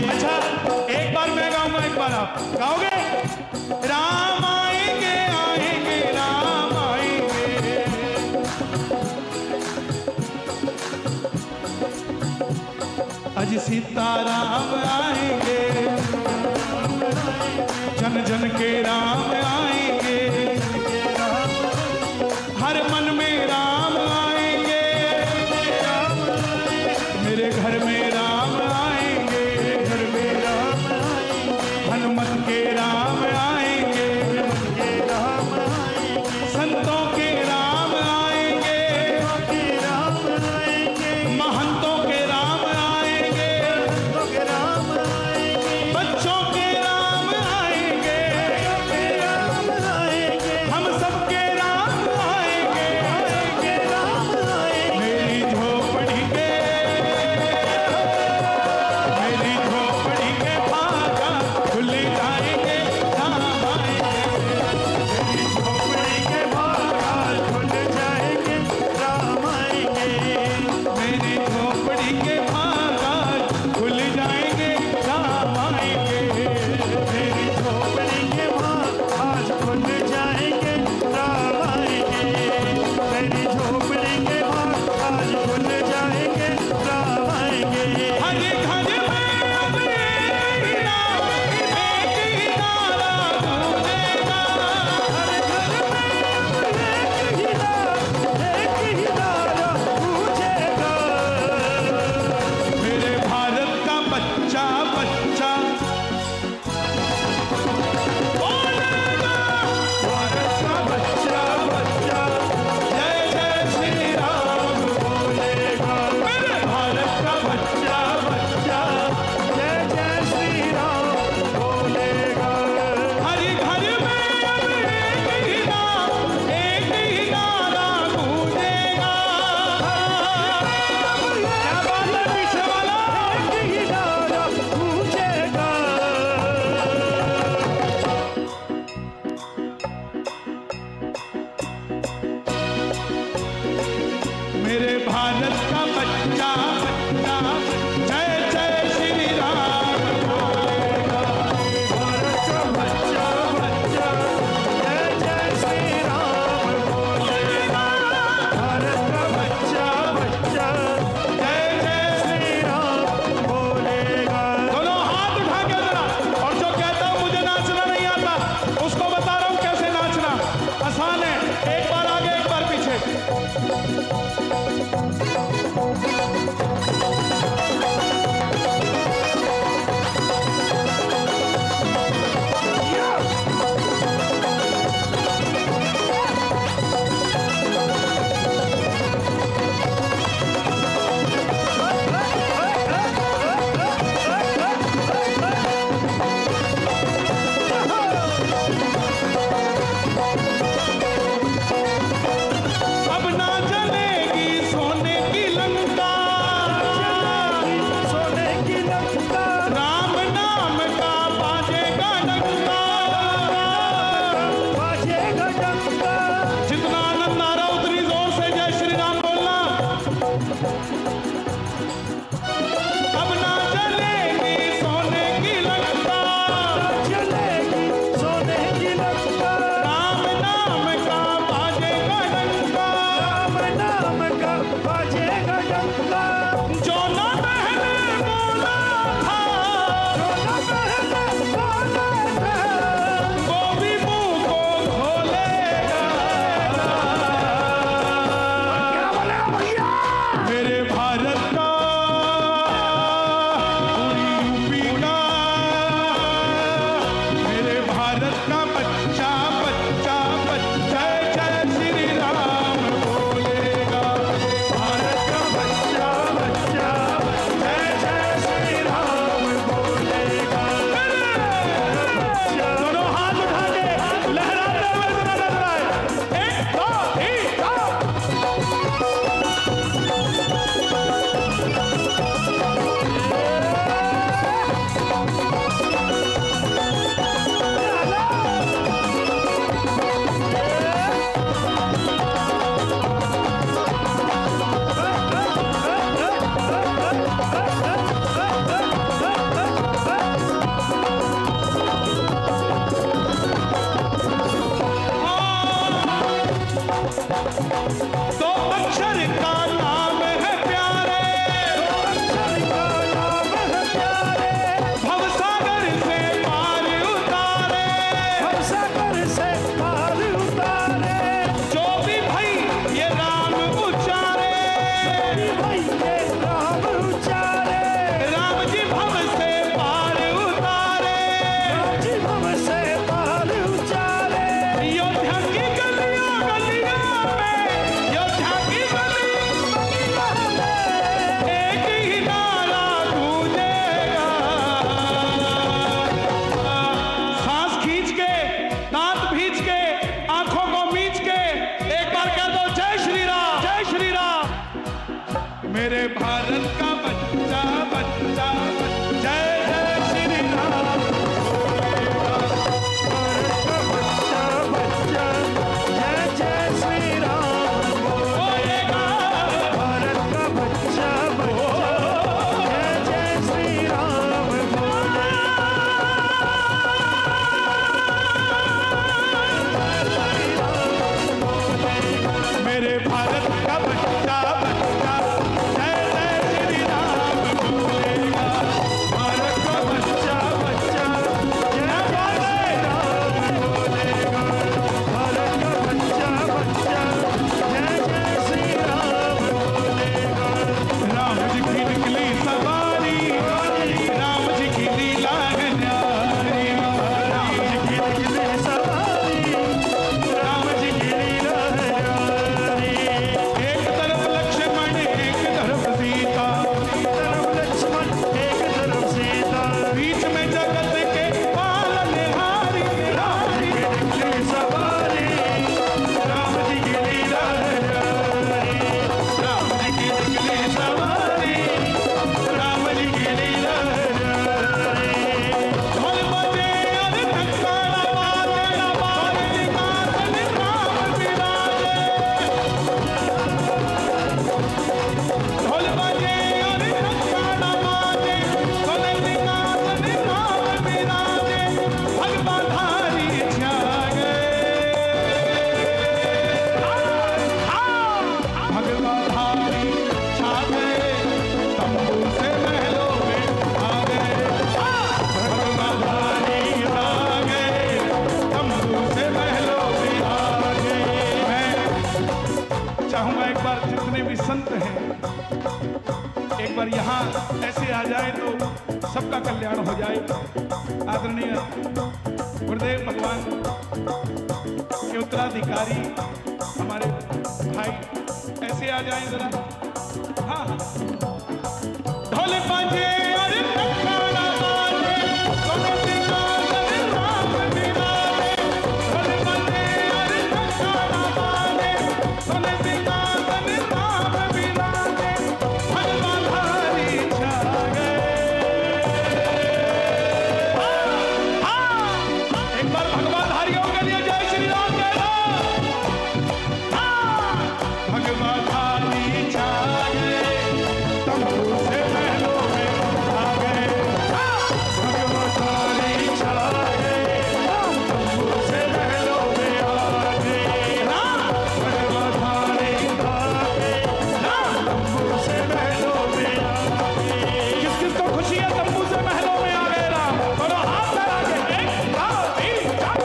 अच्छा एक बार मैं गाऊंगा, एक बार आप गाओगे? राम आएंगे आएंगे राम आएंगे, आज सीताराम आएंगे, जन जन के राम आएंगे, हर मन में राम आएंगे, मेरे घर में राम आएंगे, घर में राम आएंगे, हनुमत के राम आएंगे, के राम आएंगे, संतों के राम आएंगे, के राम आएंगे, महंतों के राम आएंगे, तो के राम आएंगे, बच्चों के राम आएंगे, के राम आएंगे, हम सबके राम आएंगे। के राम आएंगे, मेरी झोपड़ी के भागा खुल जाएंगे, राम आएंगे। झोपड़ी के बाहर खुल जाएंगे, राम आएंगे, मेरी झोपड़ी के भागा खुल जाएंगे, राम आएंगे। मेरी झोपड़ी के बाहर आज खुल जाएंगे, राम आएंगे, मेरी झोपड़ी के बाहर आज खुल जाएंगे, राम आएंगे। हर घर में अब एक ही नारा गूंजेगा। मेरे भारत का बच्चा बच्चा बोलेगा, भारत का बच्चा बच्चा जय जय श्री राम बोलेगा। मेरे भारत का बच्चा बच्चा जय जय श्री राम बोलेगा। हर घर में अब एक ही नारा गूंजेगा। क्या बात है पीछे वाला? एक ही नारा गूंजेगा। मेरे भारत का बच्चा बच्चा जय जय श्री राम बोलेगा। भारत का बच्चा बच्चा जय जय श्री राम बोलेगा। भारत का बच्चा बच्चा जय जय श्री राम बोलेगा। दोनों हाथ उठा के जरा, और जो कहता हूं मुझे नाचना नहीं आता उसको बता रहा हूं कैसे नाचना आसान है। एक बार आगे एक बार पीछे। अब ना जलेगी सोने की लंका, सोने की लंका राम नाम का बाजेगा डंका। बाजेगा डंका। जितना आनंद आ रहा उतनी जोर से जय श्री राम बोलना। अब ना जलेगी सोने की लंका, चलेगी सोने की लंका। राम नाम का बाजेगा डंका। राम नाम का बाजेगा डंका। जो न पहले बोला था जो न पहले बोला था, वो भी मुंह को खोलेगा। क्या बोला भैया? मेरे भारत भारत का बच्चा बच्चा जय जय श्री राम बोलेगा। भारत का बच्चा बच्चा जय जय श्री राम बोलेगा। भारत का बच्चा बच्चा जय जय श्री राम बोलेगा। मेरे भारत का बच्चा बच्चा जय जय श्री राम बोलेगा। भारत का बच्चा बच्चा जय जय श्री राम बोलेगा। भारत का बच्चा बच्चा जय जय श्री राम बोलेगा। राम जी की निकली सवारी, राम जी की लीला है न्यारी। राम जी की निकली सवारी, राम जी की लीला है न्यारी। एक तरफ लक्ष्मण एक तरफ सीता, एक तरफ लक्ष्मण एक तरफ सीता। बीच में जगत के पालनहारी राम जी की निकली सवारी, राम जी की लीला है न्यारी। राम जी की निकली सवारी, राम जी की लीला है न्यारी। ढोल बजे और ढंकारा बाजे, बाजे निकासन राम विराजे। ढोल बजे और ढंकारा बाजे, सोने निकासन राम विराजे। भगवाधारी छा गए, भगवाधारी छा गए, तंबू से महलों में आ गए। भगवाधारी आ गए, तंबू से महलों में आ गए। मैं चाहूंगा एक बार जितने भी संत हैं एक बार यहाँ ऐसे आ जाए तो सबका कल्याण हो जाए। आदरणीय गुरुदेव भगवान के उत्तराधिकारी हमारे भाई ऐसे आ जाए जरा। हाँ हाँ। ढोल बाजे और ढंकारा बाजे, सोने सिंहासन राम विराजे। ढोल बाजे और ढंकारा बाजे, सोने सिंहासन राम विराजे। भगवाधारी छा गए। एक बार भगवाधारियों के लिए जय श्री राम कह दो। भगवाधारी छा गए, तंबू से महलों में आ गए। भगवाधारी छा गए, तंबू से महलों में आ गए। भगवाधारी आ गए, तंबू से महलों में आ गए। किस किस को खुशी है तंबू से महलों में आ गए राम? दोनों हाथ लगा के एक दो तीन चार।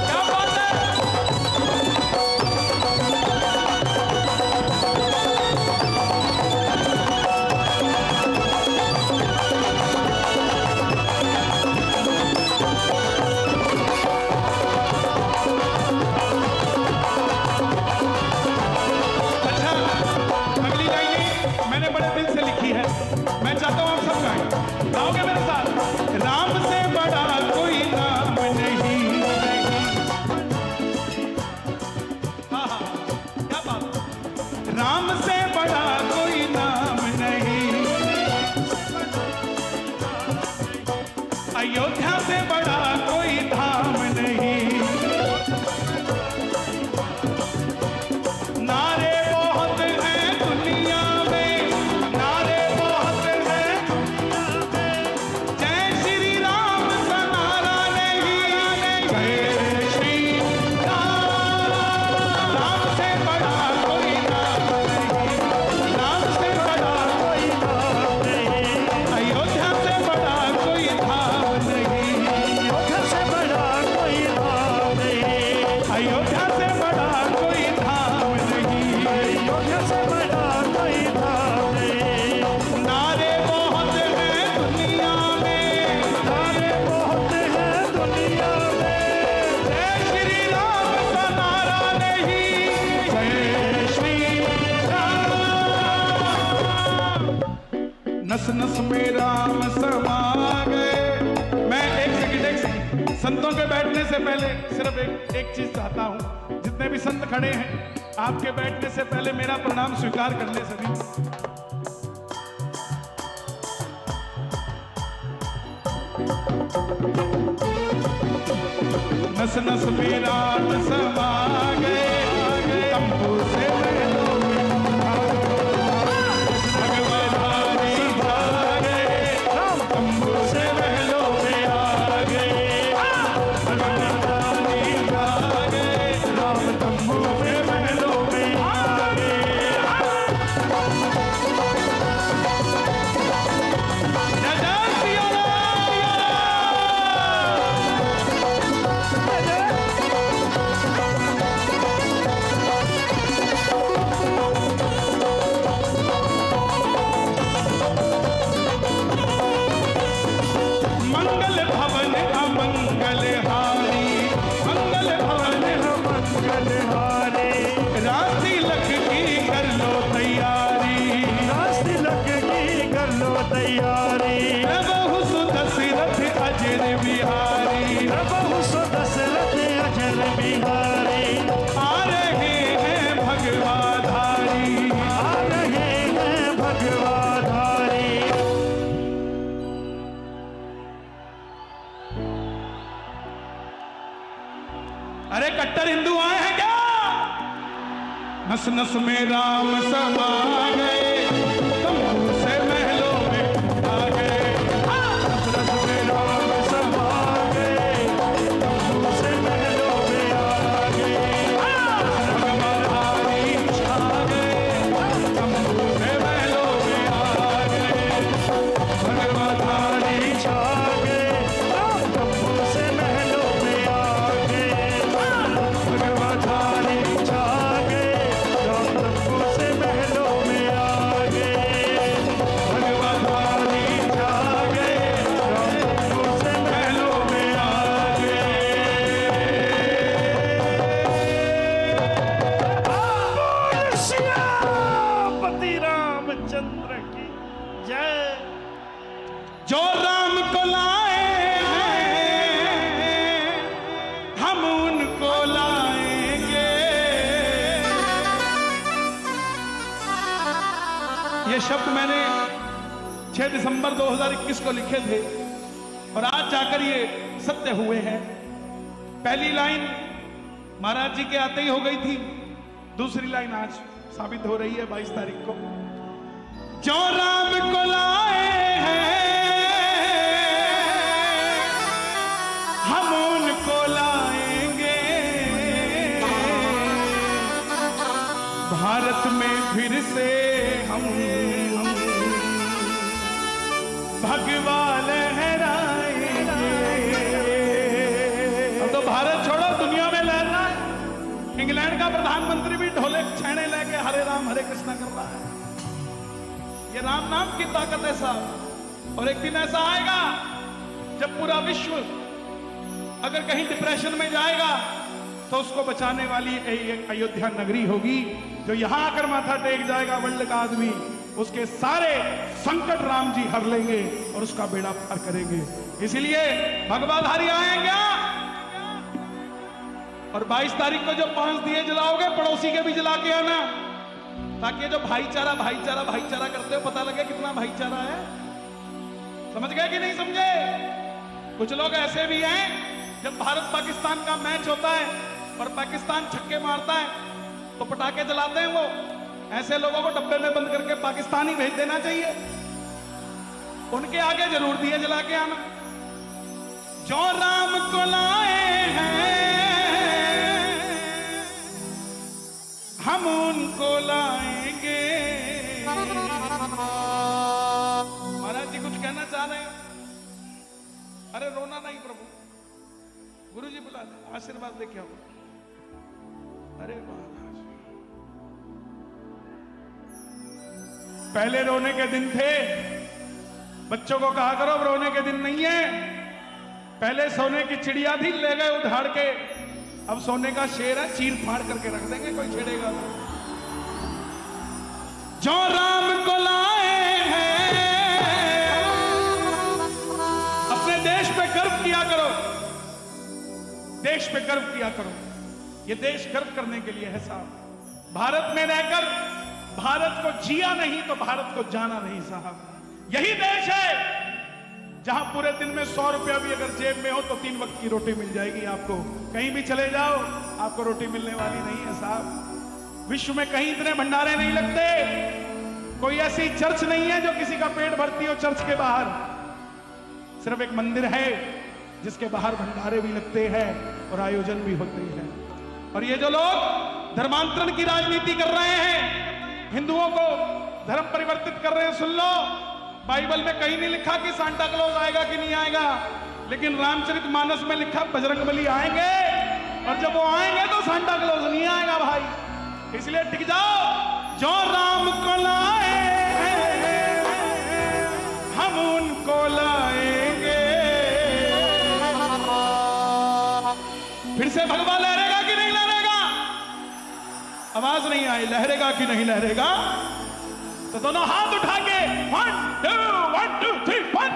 क्या बात है? अच्छा, अगली लाइन मैंने बड़े दिल से लिखी है, मैं चाहता हूं आप सब गाएं। गाओगे मेरे साथ? राम से बड़ा कोई नाम नहीं। हाँ हाँ, क्या बात? राम से बड़ा कोई नाम नहीं, अयोध्या से बड़ा कोई धाम नहीं। नारे बहुत हैं दुनिया में, नारे बहुत हैं दुनिया में। जय श्री राम सा नारा नहीं, जय श्री राम। राम से बड़ा कोई नाम नहीं, राम से बड़ा कोई नाम नहीं, अयोध्या से बड़ा कोई धाम नहीं। अयोध्या से बड़ा कोई धाम नहीं। अयोध्या से बड़ा कोई धाम नहीं। अयोध्या से बड़ा कोई धाम नहीं। नारे बहुत हैं दुनिया में, नारे बहुत हैं दुनिया में। जय श्री राम सा नारा नहीं, जय श्री राम। नस नस में राम समा गए। मैं एक सेकंड संतों के बैठने से पहले सिर्फ एक चीज चाहता हूं, जितने भी संत खड़े हैं आपके बैठने से पहले मेरा प्रणाम स्वीकार कर ले सभी। नस नस में रात समा गए, तंबू से महलों में भगवाधारी आ गए, तंबू से महलों में आ गए, भगवाधारी आ गए, राम तंबू से महलों में आ गए। जय जय सिया राम। मंगल भवन अमंगल हारी, मंगल भवन मंगल हारे, रास तिलक की कर लो तैयारी, रास तिलक की कर लो तैयारी, बहु सुदशरथ अजर बिहारी, बहु सो दशरथ अजर बिहारी, आ रहे हैं भगवाधारी। आ रहे हैं भगवाधारी। अरे कट्टर हिंदू आए हैं क्या? नस नस में राम समा गए, तंबू से महलों में आ गए, नस नस में राम समा गए, तंबू से महलों में आ गए, भगवाधारी छा गए, तंबू से महलों में आ गए, भगवाधारी छा गए, तंबू से महलों में आ गए, भगवाधारी छा गए, तंबू से महलों में आ गए, भगवाधारी छा गए, तंबू से महलों में आ गए। बोल सियापति रामचंद्र की जय। जो राम को लाए हैं हम उनको लाएंगे। ये शब्द मैंने 6 दिसंबर 2021 को लिखे थे और आज जाकर ये सत्य हुए हैं। पहली लाइन महाराज जी के आते ही हो गई थी, दूसरी लाइन आज साबित हो रही है 22 तारीख को। जो राम को लाए हैं हम उनको लाएंगे। भारत में फिर से हम भगवा लहराएंगे। अब तो भारत छोड़ो, दुनिया में लहरा है। इंग्लैंड का प्रधानमंत्री भी ढोले छेने लेके हरे राम हरे कृष्णा कर रहा है। ये राम नाम की ताकत है साहब। और एक दिन ऐसा आएगा जब पूरा विश्व अगर कहीं डिप्रेशन में जाएगा तो उसको बचाने वाली एक अयोध्या नगरी होगी। जो यहां आकर माथा टेक जाएगा वर्ल्ड का आदमी, उसके सारे संकट राम जी हर लेंगे और उसका बेड़ा पार करेंगे। इसीलिए भगवाधारी आएंगे। और 22 तारीख को जो 5 दिए जलाओगे, पड़ोसी के भी जला के आना, ताकि जो भाईचारा भाईचारा भाईचारा करते हो पता लगे कितना भाईचारा है। समझ गए कि नहीं समझे? कुछ लोग ऐसे भी हैं, जब भारत पाकिस्तान का मैच होता है और पाकिस्तान छक्के मारता है तो पटाखे जलाते हैं। वो ऐसे लोगों को डब्बे में बंद करके पाकिस्तान ही भेज देना चाहिए। उनके आगे जरूर दिए जला के आना। जो राम को लाए हैं हम उनको लाएंगे। महाराज जी कुछ कहना चाह रहे हैं? अरे रोना नहीं प्रभु, गुरु जी बुला ले, आशीर्वाद लेके आओ। अरे महाराज, पहले रोने के दिन थे, बच्चों को कहा करो अब रोने के दिन नहीं है। पहले सोने की चिड़िया थी, ले गए उधार के, अब सोने का शेर है, चीर फाड़ करके रख देंगे, कोई छेड़ेगा तो। जो राम को लाए हैं अपने देश पे गर्व किया करो, देश पे गर्व किया करो। ये देश गर्व करने के लिए है साहब। भारत में रहकर भारत को जिया नहीं तो भारत को जाना नहीं साहब। यही देश है जहां पूरे दिन में 100 रुपया भी अगर जेब में हो तो 3 वक्त की रोटी मिल जाएगी आपको। कहीं भी चले जाओ आपको रोटी मिलने वाली नहीं है साहब। विश्व में कहीं इतने भंडारे नहीं लगते, कोई ऐसी चर्च नहीं है जो किसी का पेट भरती हो चर्च के बाहर। सिर्फ एक मंदिर है जिसके बाहर भंडारे भी लगते हैं और आयोजन भी होते हैं। और ये जो लोग धर्मांतरण की राजनीति कर रहे हैं, हिंदुओं को धर्म परिवर्तित कर रहे हैं, सुन लो, बाइबल में कहीं नहीं लिखा कि सांता क्लॉज आएगा कि नहीं आएगा, लेकिन रामचरितमानस में लिखा बजरंगबली आएंगे, और जब वो आएंगे तो सांता क्लॉज नहीं आएगा भाई। इसलिए टिक जाओ, जो राम को लाए हम उनको लाएंगे। फिर से भगवा लहरेगा कि नहीं लहरेगा? आवाज नहीं आई, लहरेगा कि नहीं लहरेगा? तो दोनों हाथ उठा के 1 2 3 4।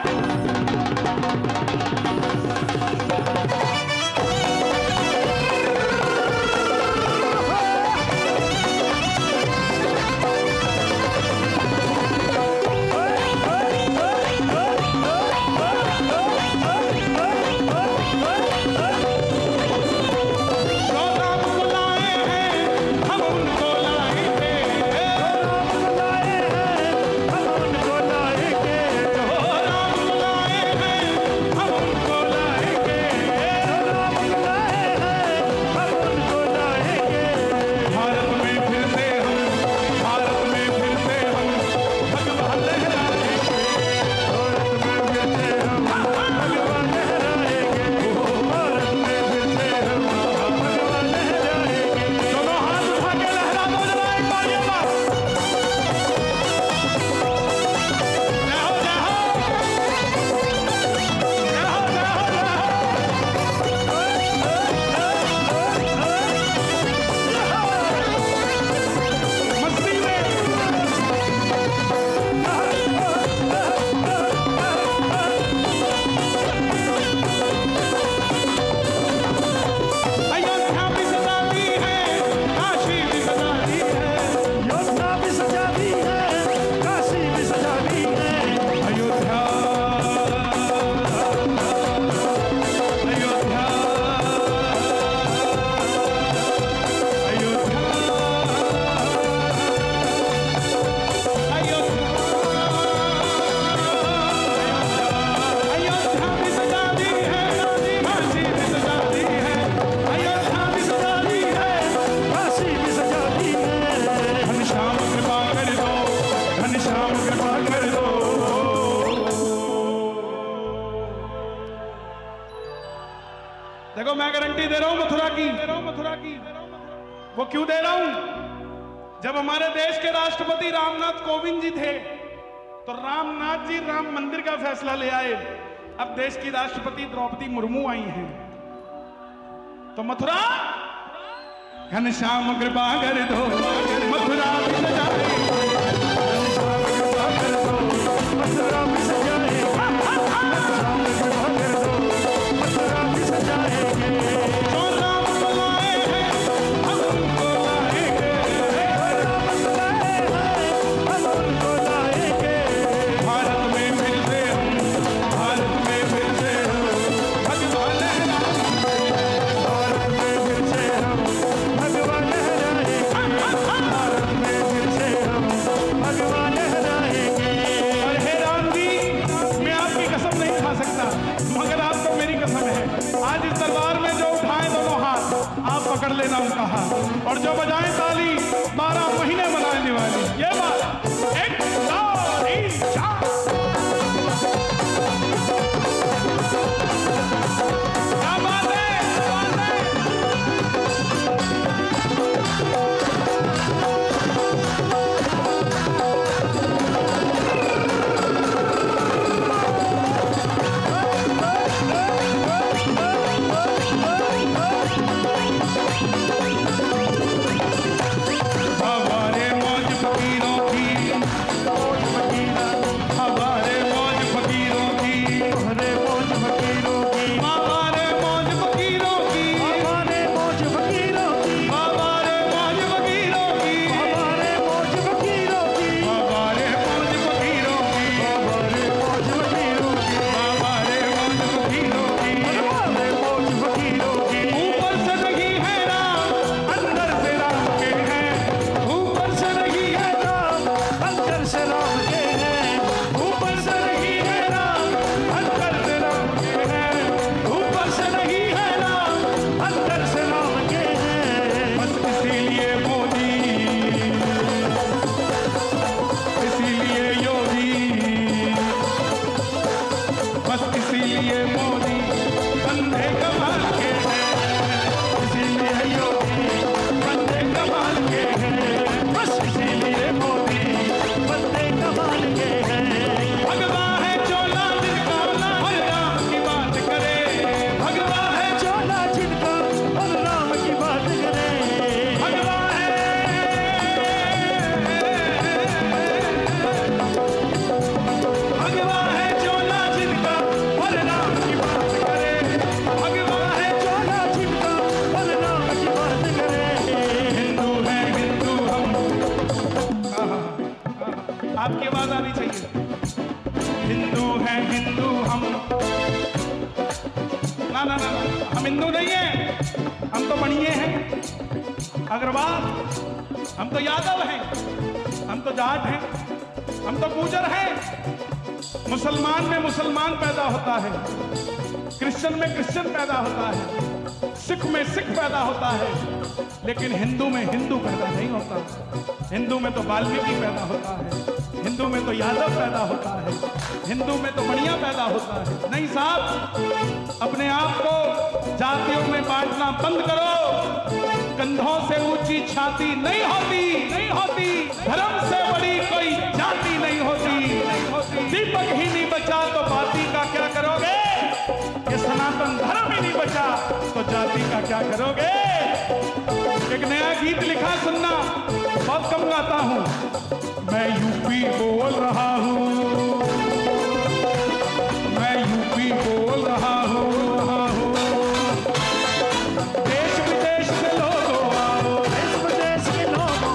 देखो मैं गारंटी दे रहा हूं मथुरा की। वो क्यों दे रहा हूं? जब हमारे देश के राष्ट्रपति रामनाथ कोविंद जी थे तो रामनाथ जी राम मंदिर का फैसला ले आए। अब देश की राष्ट्रपति द्रौपदी मुर्मू आई हैं, तो मथुरा घनश्याम कृपा कर दो, मथुरा भी सजाए, घनश्याम कृपा कर दो, मथुरा भी सजाए, घनश्याम कृपा कर दो, मथुरा भी सजाएंगे। जो राम बुलाए हैं हम उनको लाएंगे, राम बुलाए हैं हम उनको लाएंगे। भारत में फिर से हम, भारत में फिर से हम भगवान लहराएंगे, भारत में फिर से हम भगवान लहराएंगे। आपकी आवाज आनी चाहिए। हिंदू हैं हिंदू हम, ना ना ना, हम हिंदू नहीं हैं, हम तो बनिए हैं अग्रवाल, हम तो यादव हैं, हम तो जाट हैं, हम तो गुर्जर हैं। मुसलमान में मुसलमान पैदा होता है, क्रिश्चियन में क्रिश्चियन पैदा होता है, सिख में सिख पैदा होता है, लेकिन हिंदू में हिंदू पैदा नहीं होता। हिंदू में तो वाल्मीकि पैदा होता है, हिंदू में तो यादव पैदा होता है, हिंदू में तो बढ़िया पैदा होता है। नहीं साहब, अपने आप को जातियों में बांटना बंद करो। कंधों से ऊंची छाती नहीं होती, नहीं होती। धर्म से बड़ी कोई जाति नहीं होती। दीपक ही नहीं बचा तो बाती का क्या करोगे? ये सनातन धर्म ही नहीं बचा तो जाति का क्या करोगे? एक नया गीत लिखा, सुनना, बहुत कम गाता हूं। मैं यूपी बोल रहा हूं, मैं यूपी बोल रहा हूं। देश विदेश से लोगों आओ, देश विदेश के लोगों,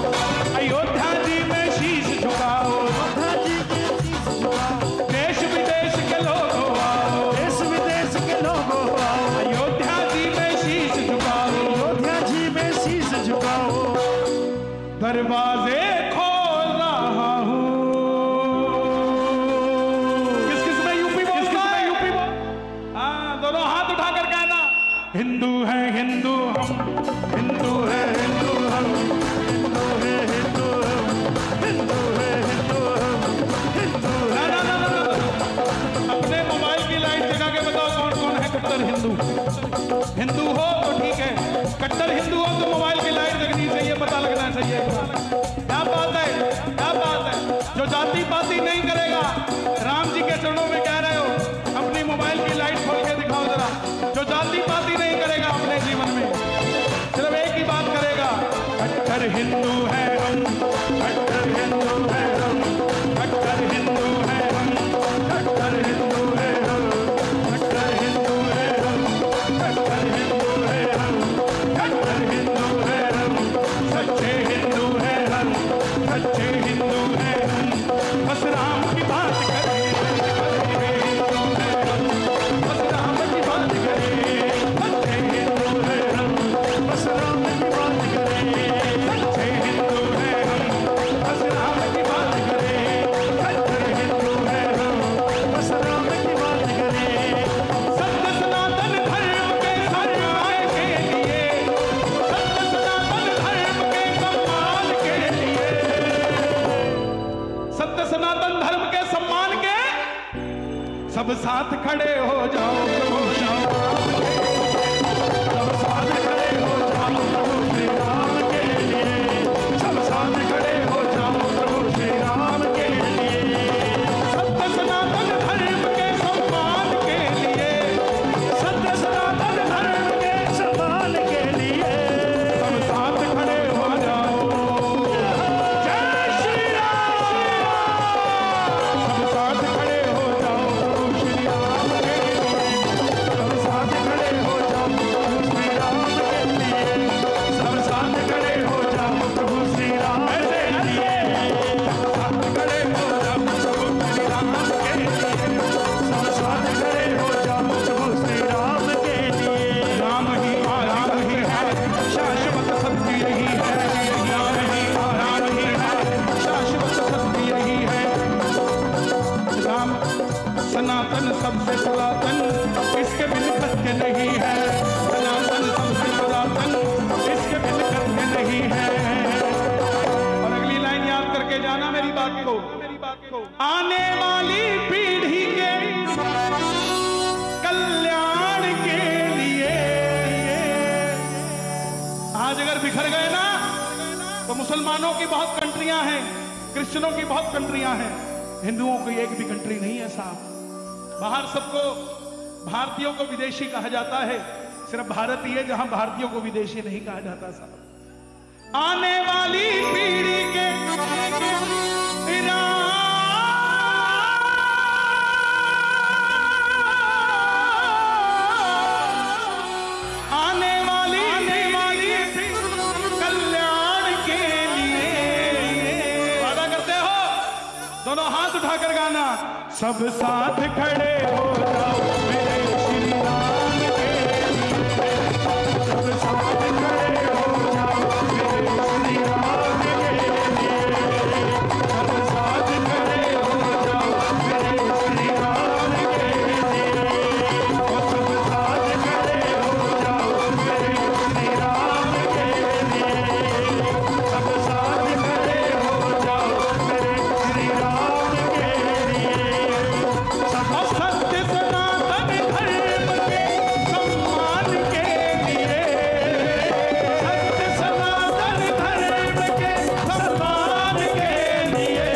अयोध्या जी में शीश झुकाओ। अयोध्या जी की शीश झुकाओ। देश विदेश के लोगों आओ, देश विदेश के लोगों आओ, अयोध्या जी में शीश झुकाओ। अयोध्या जी में शीश झुकाओ। दरवाजे खोल रहा हूं। किस किस में यूपी बोलता है? यूपी बोल। हाँ, दोनों हाथ उठाकर कहना, हिंदू है हिंदू हम, हिंदू है हिंदू हम, हिंदू है हिंदू हम, हिंदू है हिंदू हम, हिंदू ना ना ना ना ना। अपने मोबाइल की लाइट जगा के बताओ कौन कौन है कट्टर हिंदू। हिंदू हो तो ठीक है, कट्टर हिंदू हो तो मोबाइल की लाइट जगनी चाहिए, पता लगना चाहिए। क्या बात है, क्या बात है। जो जाति पाति नहीं करेगा, राम जी के चरणों में कह रहे हो, अपनी मोबाइल की लाइट खोल के दिखाओ जरा। जो जाति पाति नहीं करेगा अपने जीवन में, सिर्फ एक ही बात करेगा, कट्टर हिंदू है हम, कट्टर हिंदू है हम, कट्टर हिंदू है हम, कट्टर हिंदू है हम, कट्टर हिंदू है हम, कट्टर हिंदू है हम, कट्टर हिंदू है हम, सच्चे हिंदू है हम, सच्चे हिंदू है हम। बस राम की बात करें, सच्चे हिंदू है हम, बस राम की बात करें, सच्चे हिंदू है हम, बस राम की बात करें। सच्चे हिंदू है हम, बस राम की बात करें, कट्टर हिंदू है हम। बस राम की बात करें। सत्य सनातन धर्म के सम्मान के लिए, सत्य सनातन धर्म के सम्मान के लिए, सत्य सनातन धर्म के सम्मान के सब साथ खड़े हो जाओ प्रभु श्री राम के लिए। सब साथ खड़े हो जाओ प्रभु श्री राम के लिए। सब साथ खड़े हो जाओ प्रभु श्री राम के लिए। सत्य सनातन धर्म के सम्मान के लिए, सत्य सनातन धर्म के सम्मान के लिए सब साथ खड़े हो जाओ। जय श्री राम। सब साथ खड़े हो जाओ प्रभु श्री राम के लिए। सब साथ खड़े हो जाओ प्रभु श्री राम के लिए। सब साथ खड़े हो जाओ प्रभु श्री राम के लिए। सब साथ खड़े हो जाओ प्रभु श्री राम के लिए। सब साथ खड़े हो जाओ प्रभु श्री राम के लिए। राम ही है, शाश्वत सत्य यही है। राम ही है, शाश्वत सत्य यही है। राम सनातन सबसे पुरातन, इसके बिन सत्य नहीं है। सनातन सबसे पुरातन, इसके बिन सत्य नहीं है। और अगली लाइन याद करके जाना मेरी बात को। आने वाली पीढ़ी के कल्याण के लिए। आज अगर बिखर गए ना तो मुसलमानों की बहुत कंट्रियां हैं, क्रिश्चियनों की बहुत कंट्रियां हैं, हिंदुओं की एक भी कंट्री नहीं है साहब। बाहर सबको, भारतीयों को विदेशी कहा जाता है, सिर्फ भारत ही है जहां भारतीयों को विदेशी नहीं कहा जाता साहब। आने वाली पीढ़ी के आने वाली कल्याण के लिए वादा करते हो दोनों हाथ उठाकर गाना। सब साथ खड़े हो जाओ मेरे श्री राम के लिए, सब साथ खड़े हो जाओ मेरे श्री राम के लिए, सब साथ खड़े हो जाओ मेरे श्री राम के लिए, और सब साथ खड़े हो जाओ मेरे श्री राम के लिए, सब साथ खड़े हो जाओ मेरे श्री राम के लिए। सब सत्य सनातन धर्म के सम्मान के लिए, सत्य सनातन धर्म के सम्मान के लिए।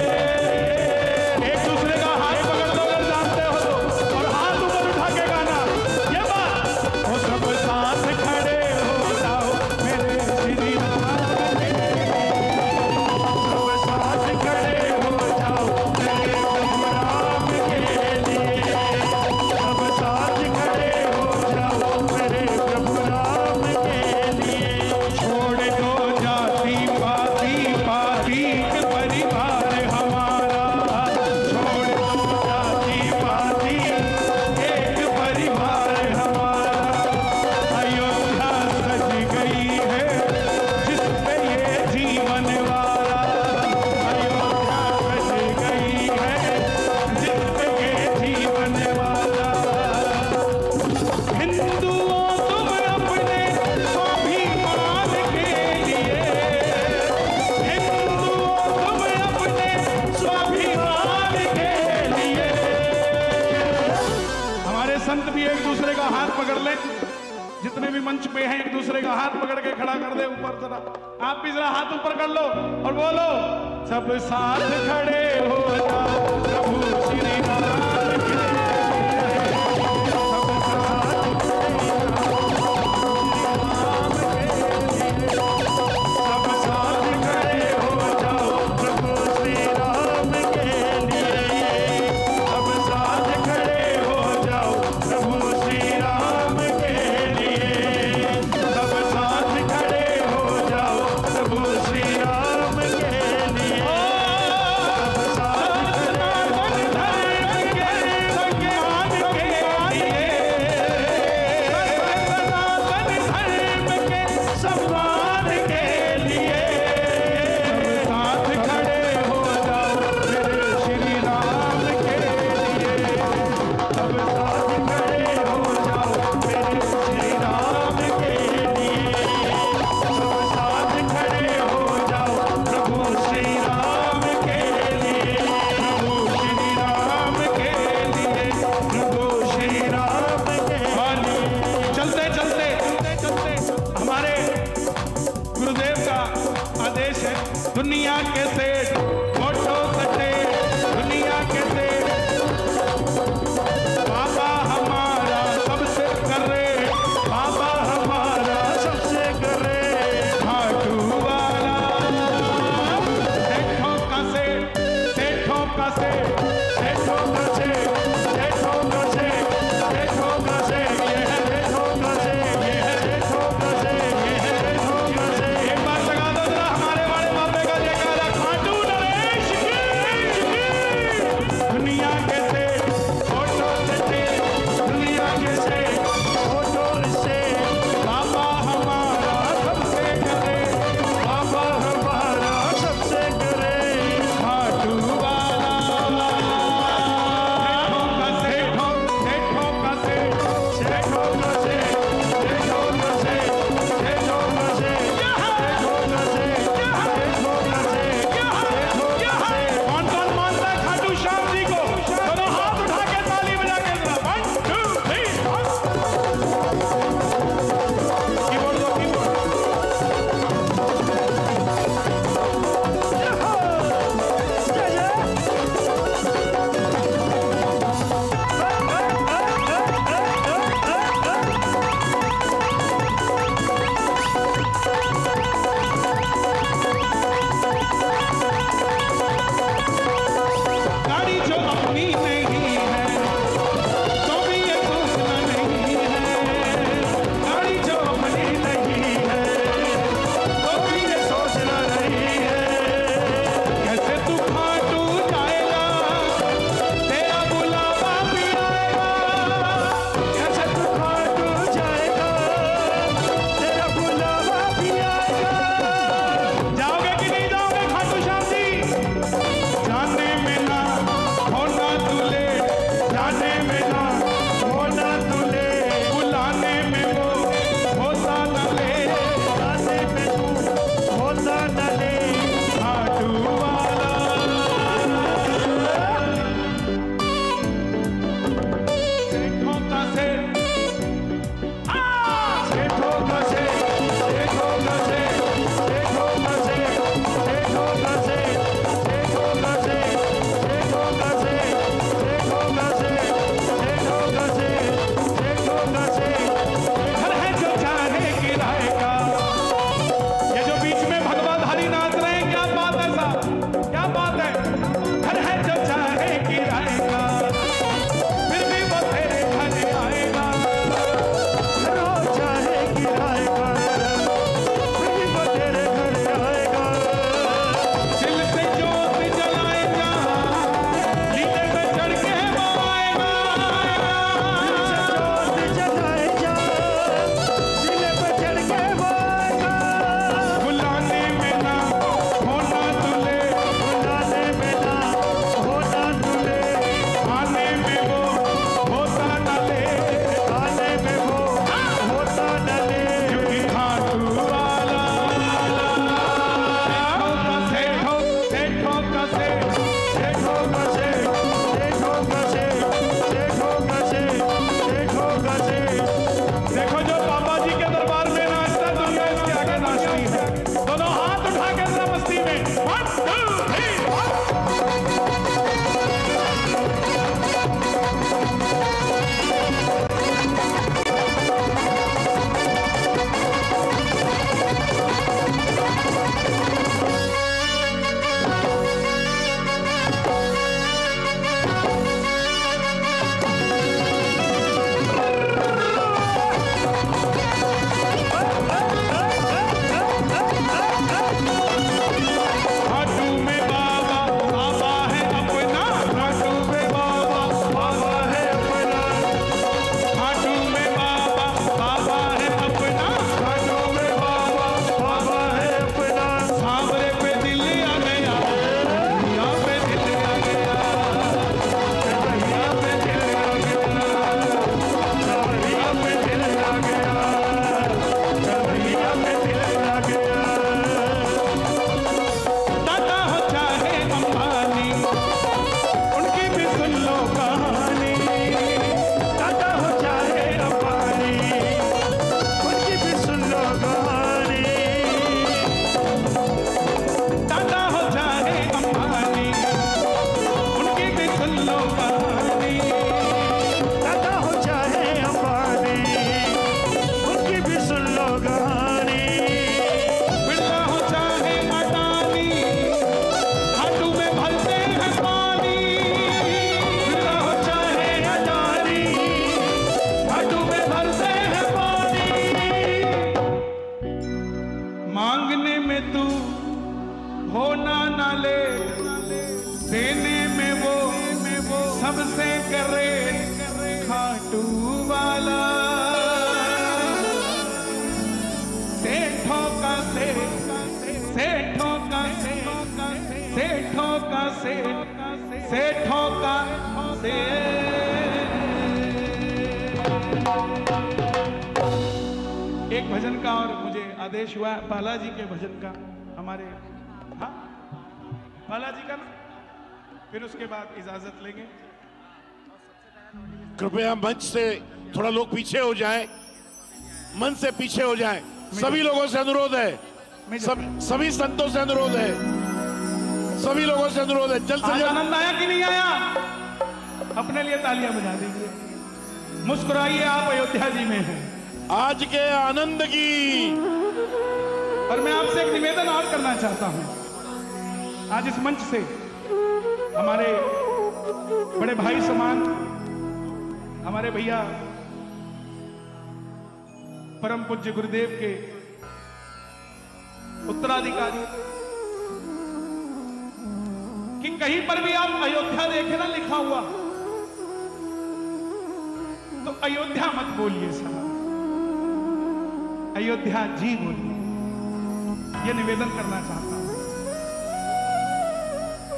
एक दूसरे का हाथ पकड़ लो अगर जानते हो तो, और हाथ ऊपर उठा के गाना ये बात। वो सब साथ खड़े हो जाओ मेरे श्री राम के लिए, सब साथ खड़े हो जाओ मेरे प्रभु राम के लिए, सब साथ खड़े हो जाओ मेरे प्रभु राम के लिए। छोड़ दो जाति पाति पाति परिवार हमारा, छोड़ दो जाति पाति एक परिवार हमारा। अयोध्या सज गई है जिस पे ये जीवन वाला, अयोध्या सज गई है जिस पे ये जीवन वाला। हिंदुओं तुम अपने स्वाभिमान के लिए, हिंदुओं तुम अपने स्वाभिमान के लिए। हमारे संत भी एक दूसरे का हाथ पकड़ ले, जितने भी मंच पे हैं एक दूसरे का हाथ पकड़ के खड़ा कर दे ऊपर जरा। आप भी जरा हाथ ऊपर कर लो और बोलो सब साथ खड़े हो जाओ प्रभु श्री राम के लिए, सब साथ सब साथ खड़े हो जाओ प्रभु श्री राम के लिए, सब साथ खड़े हो जाओ प्रभु श्री राम के लिए, सब साथ खड़े हो जाओ प्रभु श्री राम के लिए, सब साथ ले, देने में वो सबसे करे खाटू वाला। सेठों का सेठ, सेठों का सेठ, सेठों का सेठ, सेठों का सेठ। एक भजन का और मुझे आदेश हुआ बालाजी के भजन का, हमारे हाँ बालाजी का ना, फिर उसके बाद इजाजत लेंगे। कृपया मंच से थोड़ा लोग पीछे हो जाएं, मंच से पीछे हो जाएं। सभी लोगों से अनुरोध है, सभी संतों से अनुरोध है, सभी लोगों से अनुरोध है, जल्द से जल्द। आनंद आया कि नहीं आया? अपने लिए तालियां बजा दीजिए, मुस्कुराइए, आप अयोध्या जी में हैं आज के आनंद की। और मैं आपसे एक निवेदन और करना चाहता हूं। आज इस मंच से हमारे बड़े भाई समान, हमारे भैया परम पूज्य गुरुदेव के उत्तराधिकारी, कि कहीं पर भी आप अयोध्या देखे ना लिखा हुआ तो अयोध्या मत बोलिए साहब, अयोध्या जी बोलिए। ये निवेदन करना चाहता हूं।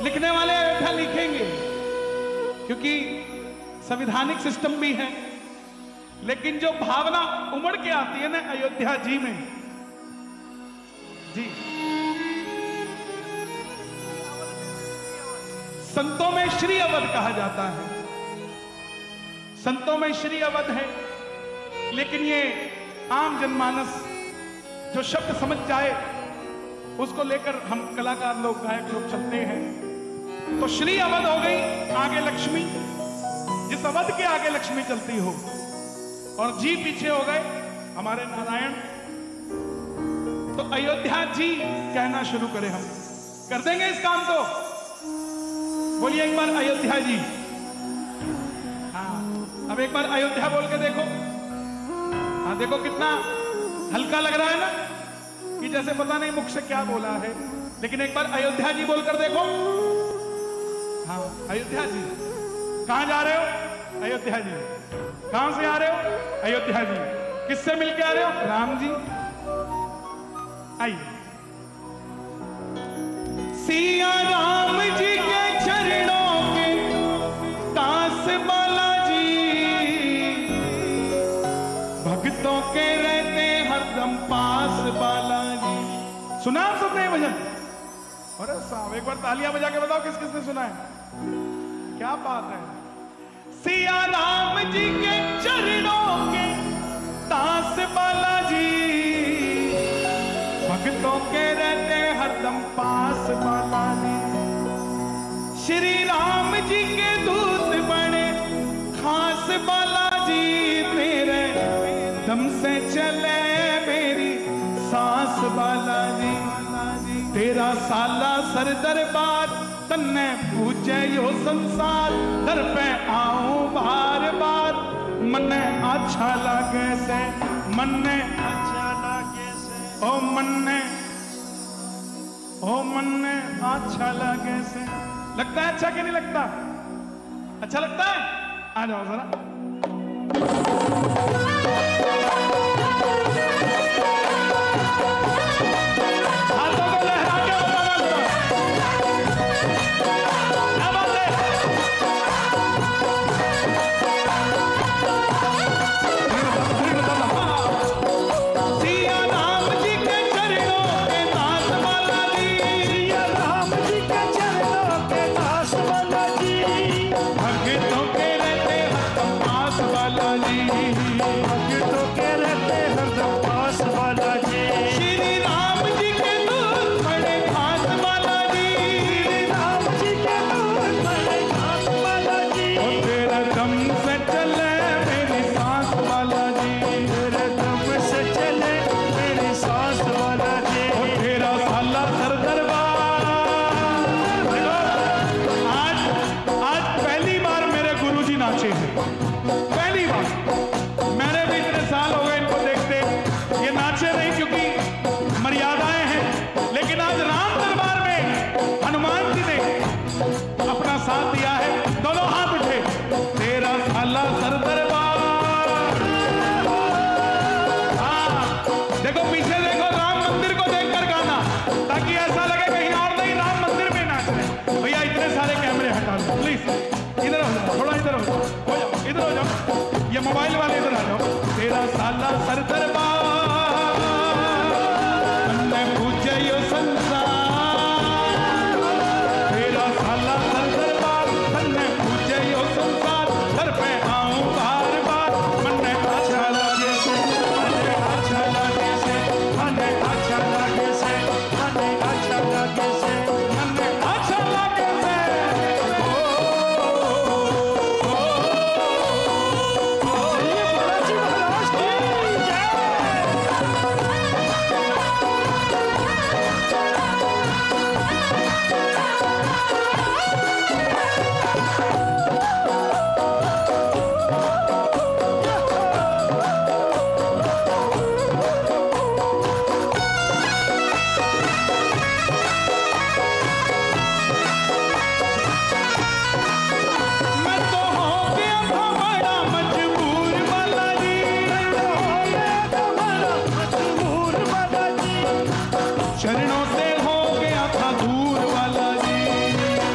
लिखने वाले अयोध्या लिखेंगे क्योंकि संवैधानिक सिस्टम भी है, लेकिन जो भावना उमड़ के आती है ना अयोध्या जी में, जी संतों में श्री अवध कहा जाता है, संतों में श्री अवध है, लेकिन ये आम जनमानस जो शब्द समझ जाए उसको लेकर हम कलाकार लोग, गायक लोग चलते हैं। तो श्री अवध हो गई, आगे लक्ष्मी, जिस अवध के आगे लक्ष्मी चलती हो, और जी पीछे हो गए हमारे नारायण। तो अयोध्या जी कहना शुरू करें, हम कर देंगे इस काम को। बोलिए एक बार अयोध्या जी। हाँ, अब एक बार अयोध्या बोल के देखो। हाँ देखो कितना हल्का लग रहा है ना, कि जैसे पता नहीं मुख से क्या बोला है, लेकिन एक बार अयोध्या जी बोलकर देखो। हाँ अयोध्या जी। कहां जा रहे हो? अयोध्या जी। कहां से आ रहे हो? अयोध्या जी। किससे मिलके आ रहे हो? राम जी। आइए। सिया राम जी के चरणों के दास बालाजी, भक्तों के रहते हरदम पास बालाजी। सुना आप सबने ये भजन? अरे साहब एक बार तालियां बजा के बताओ किस किसने सुना है। क्या बात है। सिया राम जी के चरणों के दास बालाजी, भक्तों के रहते हरदम पास बालाजी। श्री राम जी के दूत बने खास बालाजी, तेरे दम से चले मेरी सांस बालाजी। तेरा साला सर दरबार तन्ने पूछे यो संसार, दर पे आऊं बार बार, मन्ने अच्छा लगे से, मन्ने अच्छा लगे से, ओ मन्ने अच्छा लगे से। लगता है अच्छा कि नहीं लगता? अच्छा लगता है? आ जाओ जरा। हाथों को लहरा के बताना जरा। क्या बात है? सिया राम जी के चरणों के दास बालाजी, सिया राम जी के चरणों के दास बालाजी, भक्तों के रहते हरदम पास बालाजी। दादी ने अपना साथ दिया है। दोनों हाथ उठे। 13 साल सर दरबार। हाँ, देखो पीछे देखो, राम मंदिर को देखकर गाना, ताकि ऐसा लगे कहीं और नहीं, राम मंदिर में नाच रहे। भैया इतने सारे कैमरे हटा दो प्लीज, इधर हो जाओ, थोड़ा इधर हो जाओ, इधर हो जाओ, ये मोबाइल वाले इधर आ जाओ। 13 साल सर दरबार, पूजे यो संसार। 13 साल सर दरबार, पूजे यो संसार। घर पे आऊं बार बार, मन अच्छा लगे से, मन अच्छा लगे से, मन अच्छा लगे से, मन अच्छा लगे से, मन अच्छा लगे से। बालाजी महाराज की जय। मैं तो हो गया था बड़ा मजबूर बालाजी, मजबूर बालाजी, चरणों से हो गया था दूर बालाजी।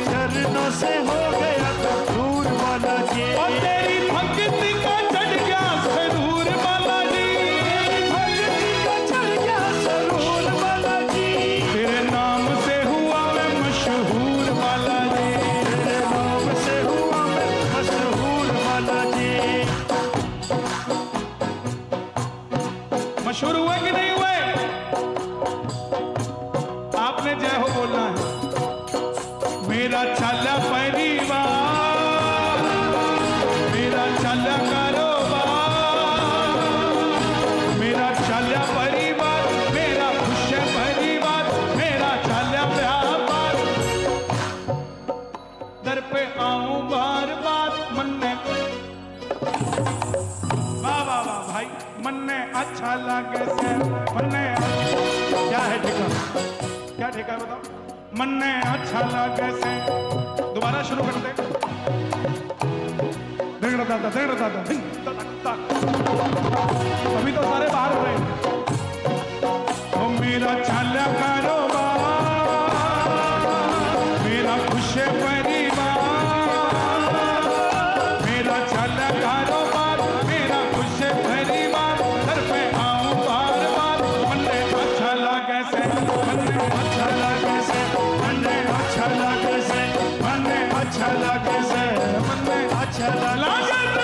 चरणों से हो गया था दूर बालाजी। और तेरी भक्ति का चढ़ गया जरूर बालाजी। भक्ति का चढ़ गया जरूर बालाजी। तेरे नाम से हुआ मैं मशहूर बालाजी। तेरे नाम से हुआ मैं मशहूर बालाजी। मशहूर हुए कि नहीं हुए? आपने जय हो बोलना है। मेरा चाला परिवार, मेरा चाला कारोबार, मेरा चाला परिवार, मेरा खुश परिवार, मेरा चाला व्यापार। दर पे आऊं बार बार, मन ने वाह वाह वाह भाई, मन ने अच्छा लगे से, मन ने क्या है ठेका, क्या ठेका है बताओ? मन ने अच्छा लगे से। दोबारा शुरू कर दे। अभी तो सारे बाहर हो रहे हैं। ओ मेरा चाला कारोबार, मेरा खुश परिवार, मेरा चाला कारोबार, मेरा खुश परिवार। घर पे आऊं बार बार, मन ने अच्छा लगे से, मन ने अच्छा लगे से, मन ने अच्छा लगे से, मन ने अच्छा लगे से, मन ने अच्छा लगे से।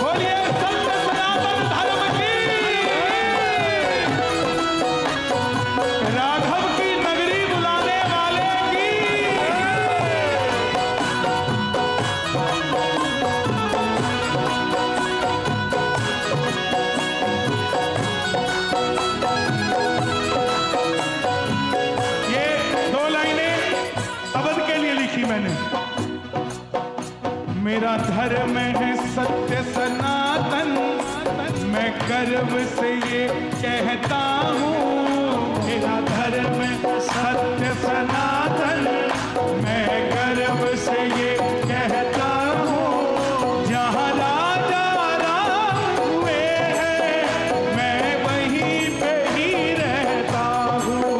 बोलिए सत्य सनातन धर्म की, राघव की नगरी बुलाने वाले की। ये 2 लाइनें अवध के लिए लिखी मैंने। मेरा धर्म है सत्य सनातन, मैं गर्व से ये कहता हूँ। मेरा धर्म है सत्य सनातन, मैं गर्व से ये कहता हूँ। जहाँ राजा राम हुए हैं, मैं वहीं पे ही रहता हूँ।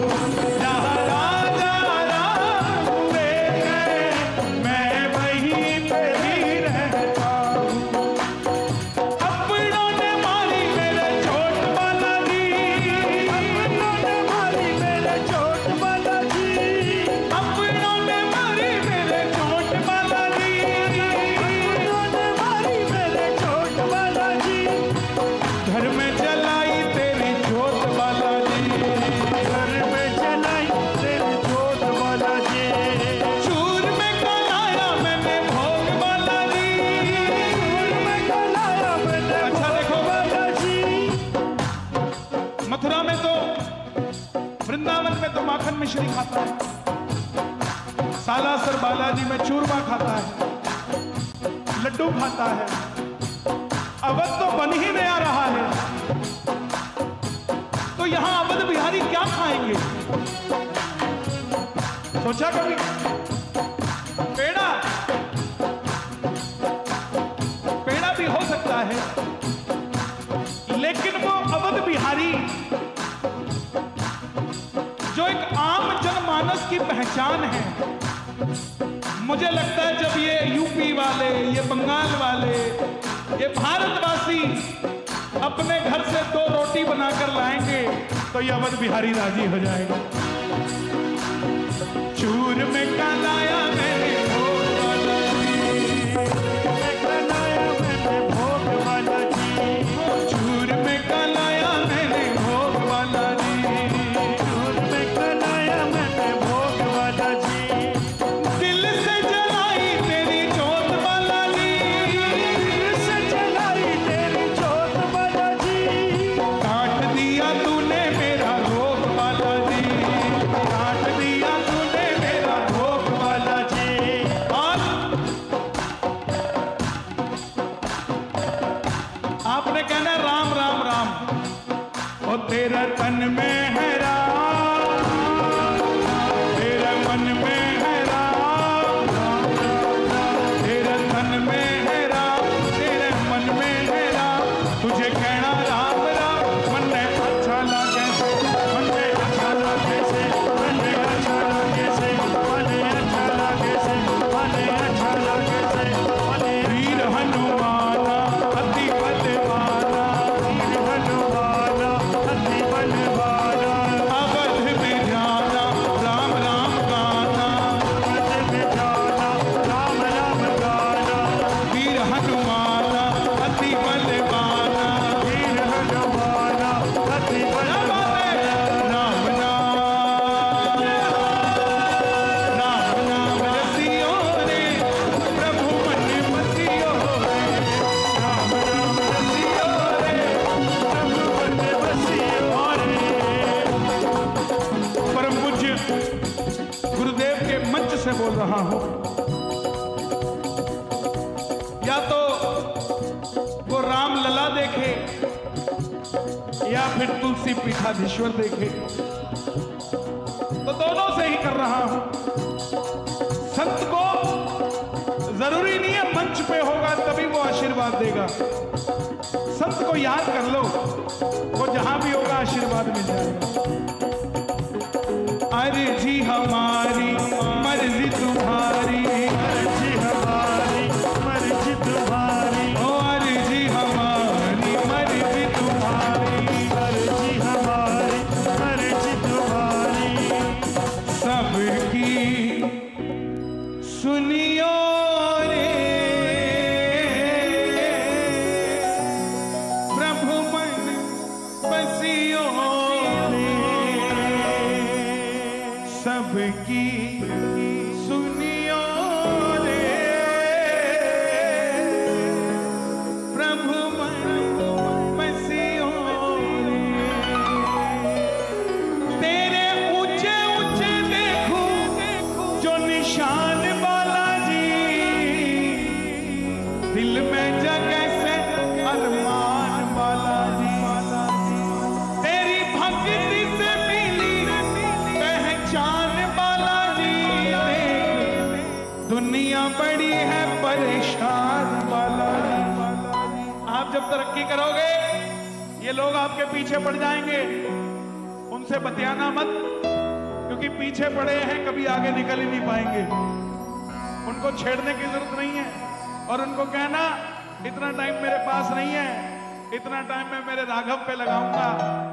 जहाँ राजा राम हुए हैं, मैं वहीं पे ही रहता हूँ। अपनों ने मारी मेरे चोट बालाजी, अपनों ने मारी मेरे चोट बालाजी, अपनों ने मारी मेरे चोट बालाजी, अपनों ने मारी मेरे चोट बालाजी। घर में जलाई तेरी जोत बालाजी, घर में जलाई तेरी जोत बालाजी। चूर में कलाया मैंने भोग बालाजी। चूर में कलाया मैंने अच्छा देखो, बालाजी। मथुरा में तो, वृंदावन में तो माखन मिश्री खाता है, सालासर बालाजी में चूरमा खाता है, लड्डू खाता है। अवध तो बन ही नया रहा है, सोचा कभी? पेड़ा पेड़ा भी हो सकता है, लेकिन वो अवध बिहारी जो एक आम जनमानस की पहचान है, मुझे लगता है जब ये यूपी वाले, ये बंगाल वाले, ये भारतवासी अपने घर से 2 रोटी बनाकर लाएंगे तो ये अवध बिहारी राजी हो जाएगा। चूर में कालाया मैंने भोग वाला जी, कलाया मैंने भोग वाला जी, चूर में कालाया मैंने भोग वाला जी, चूर में कलाया मैंने भोग वाला जी, दिल से जलाई तेरी जोत वाला जी, दिल से जलाई तेरी जोत वाला जी, काट दिया तूने मेरा रोग वाला जी, काट दिया तूने मेरा रोग वाला जी। आज आपने कहना राम राम राम, और तेरा तन में है राम, तेरे मन में है राम, तेरे तन में है राम, तेरे मन में है राम, तुझे कहना राम राम मन में अच्छा लगे, मन में अच्छा लगे से, मने अच्छा लगे से, मने अच्छा लगे से, मने अच्छा लगे से, मने वीर हनुमाना अति बलवाना, वीर हनुमाना अति बलवाना, अवध में जाना राम राम गाना, अवध में जाना राम राम गाना, वीर हनुमाना अति बलवाना, वीर हनुमाना अति क्या बात है? राम नाम रसियो रे, प्रभु मन बसियो रे, राम राम रसियो रे, प्रभु मन बसियो रे। परम पूज्य गुरुदेव के मंच से बोल रहा हूं। या तो वो राम लला देखे या फिर तुलसी पीठाधीश्वर देखे, तो दोनों से ही कर रहा हूं। संत को जरूरी नहीं है मंच पे होगा तभी वो आशीर्वाद देगा, संत को याद कर लो, वो जहां भी होगा आशीर्वाद मिल जाएगा। अर्जी हमारी मर्जी तुम्हारी, मर्जी हमारी मर्जी तुम्हारी, ओ अर्जी हमारी मर्जी तुम्हारी, मर्जी हमारी मर्जी तुम्हारी, सबकी सुनियो रे, प्रभु मन बसियो रे, सबकी सुनियो रे, प्रभु मन बसियो रे, तेरे ऊंचे ऊंचे देखो जो निशान बालाजी, दिल में जगह से अरमान बालाजी, तेरी भक्ति से मिली पहचान बालाजी, दुनिया बड़ी है परेशान बालाजी। आप जब तरक्की करोगे ये लोग आपके पीछे पड़ जाएंगे, उनसे बतियाना मत, क्योंकि पीछे पड़े हैं कभी आगे निकल ही नहीं पाएंगे। उनको छेड़ने की जरूरत नहीं है, और उनको कहना इतना टाइम मेरे पास नहीं है, इतना टाइम मैं मेरे राघव पे लगाऊंगा,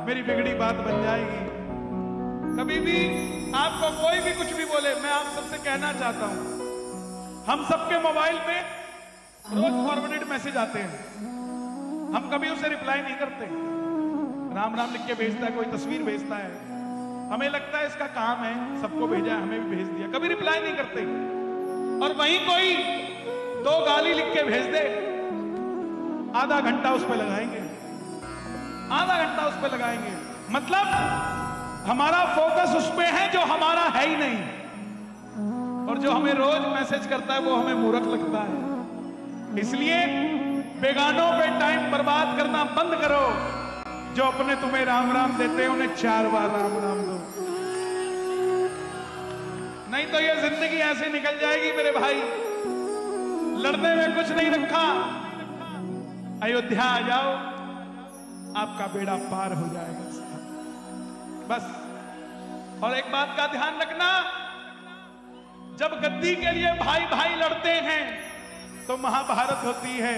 मेरी बिगड़ी बात बन जाएगी। कभी भी आपको कोई भी कुछ भी बोले, मैं आप सबसे कहना चाहता हूं, हम सबके मोबाइल पे रोज फॉरवर्डेड मैसेज आते हैं, हम कभी उसे रिप्लाई नहीं करते। राम राम लिख के भेजता है, कोई तस्वीर भेजता है, हमें लगता है इसका काम है, सबको भेजा है, हमें भी भेज दिया, कभी रिप्लाई नहीं करते। और वहीं कोई 2 गाली लिख के भेज दे, आधा घंटा उस पर लगाएंगे, आधा घंटा उस पर लगाएंगे। मतलब हमारा फोकस उस पे है जो हमारा है ही नहीं, और जो हमें रोज मैसेज करता है वो हमें मूर्ख लगता है। इसलिए बेगानों पे टाइम बर्बाद करना बंद करो, जो अपने तुम्हें राम राम देते हैं उन्हें 4 बार राम राम दो। नहीं तो ये जिंदगी ऐसे निकल जाएगी मेरे भाई, लड़ने में कुछ नहीं रखा। अयोध्या आ जाओ, आपका बेड़ा पार हो जाएगा साहब, बस। और एक बात का ध्यान रखना, जब गद्दी के लिए भाई भाई लड़ते हैं तो महाभारत होती है,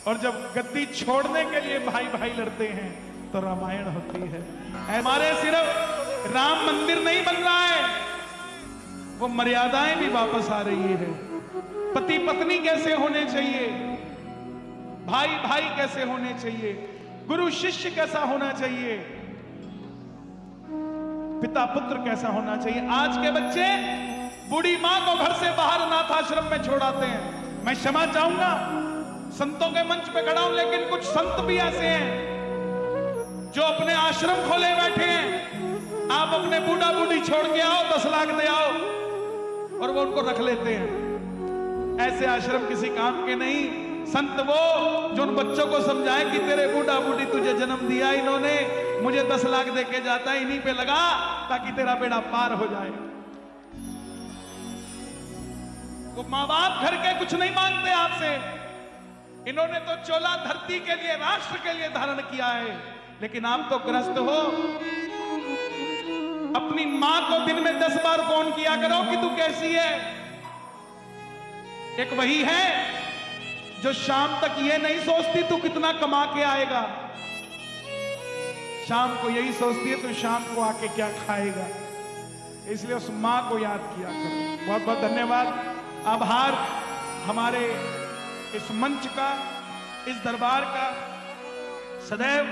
और जब गद्दी छोड़ने के लिए भाई भाई लड़ते हैं तो रामायण होती है। हमारे सिर्फ राम मंदिर नहीं बन रहा है, वो मर्यादाएं भी वापस आ रही है। पति पत्नी कैसे होने चाहिए, भाई भाई कैसे होने चाहिए, गुरु शिष्य कैसा होना चाहिए, पिता पुत्र कैसा होना चाहिए। आज के बच्चे बूढ़ी मां को घर से बाहर अनाथ आश्रम में छोड़ाते हैं। मैं क्षमा चाहूंगा, संतों के मंच पे खड़ा हूं, लेकिन कुछ संत भी ऐसे हैं जो अपने आश्रम खोले बैठे हैं। आप अपने बूढ़ा बूढ़ी छोड़ के आओ, 10 लाख दे आओ, और वो उनको रख लेते हैं। ऐसे आश्रम किसी काम के नहीं। संत वो जो उन बच्चों को समझाए कि तेरे बूढ़ा बूढ़ी तुझे जन्म दिया इन्होंने, मुझे 10 लाख दे के जाता है, इन्हीं पे लगा ताकि तेरा बेड़ा पार हो जाए। वो माँ बाप घर के कुछ नहीं मांगते आपसे, इन्होंने तो चोला धरती के लिए, राष्ट्र के लिए धारण किया है। लेकिन आप तो ग्रस्त हो। अपनी मां को दिन में 10 बार फोन किया करो कि तू कैसी है। एक वही है जो शाम तक ये नहीं सोचती तू कितना कमा के आएगा, शाम को यही सोचती है तू शाम को आके क्या खाएगा। इसलिए उस मां को याद किया करो। बहुत बहुत धन्यवाद, आभार हमारे इस मंच का, इस दरबार का। सदैव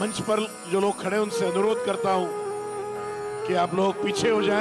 मंच पर जो लोग खड़े उनसे अनुरोध करता हूं कि आप लोग पीछे हो जाएं।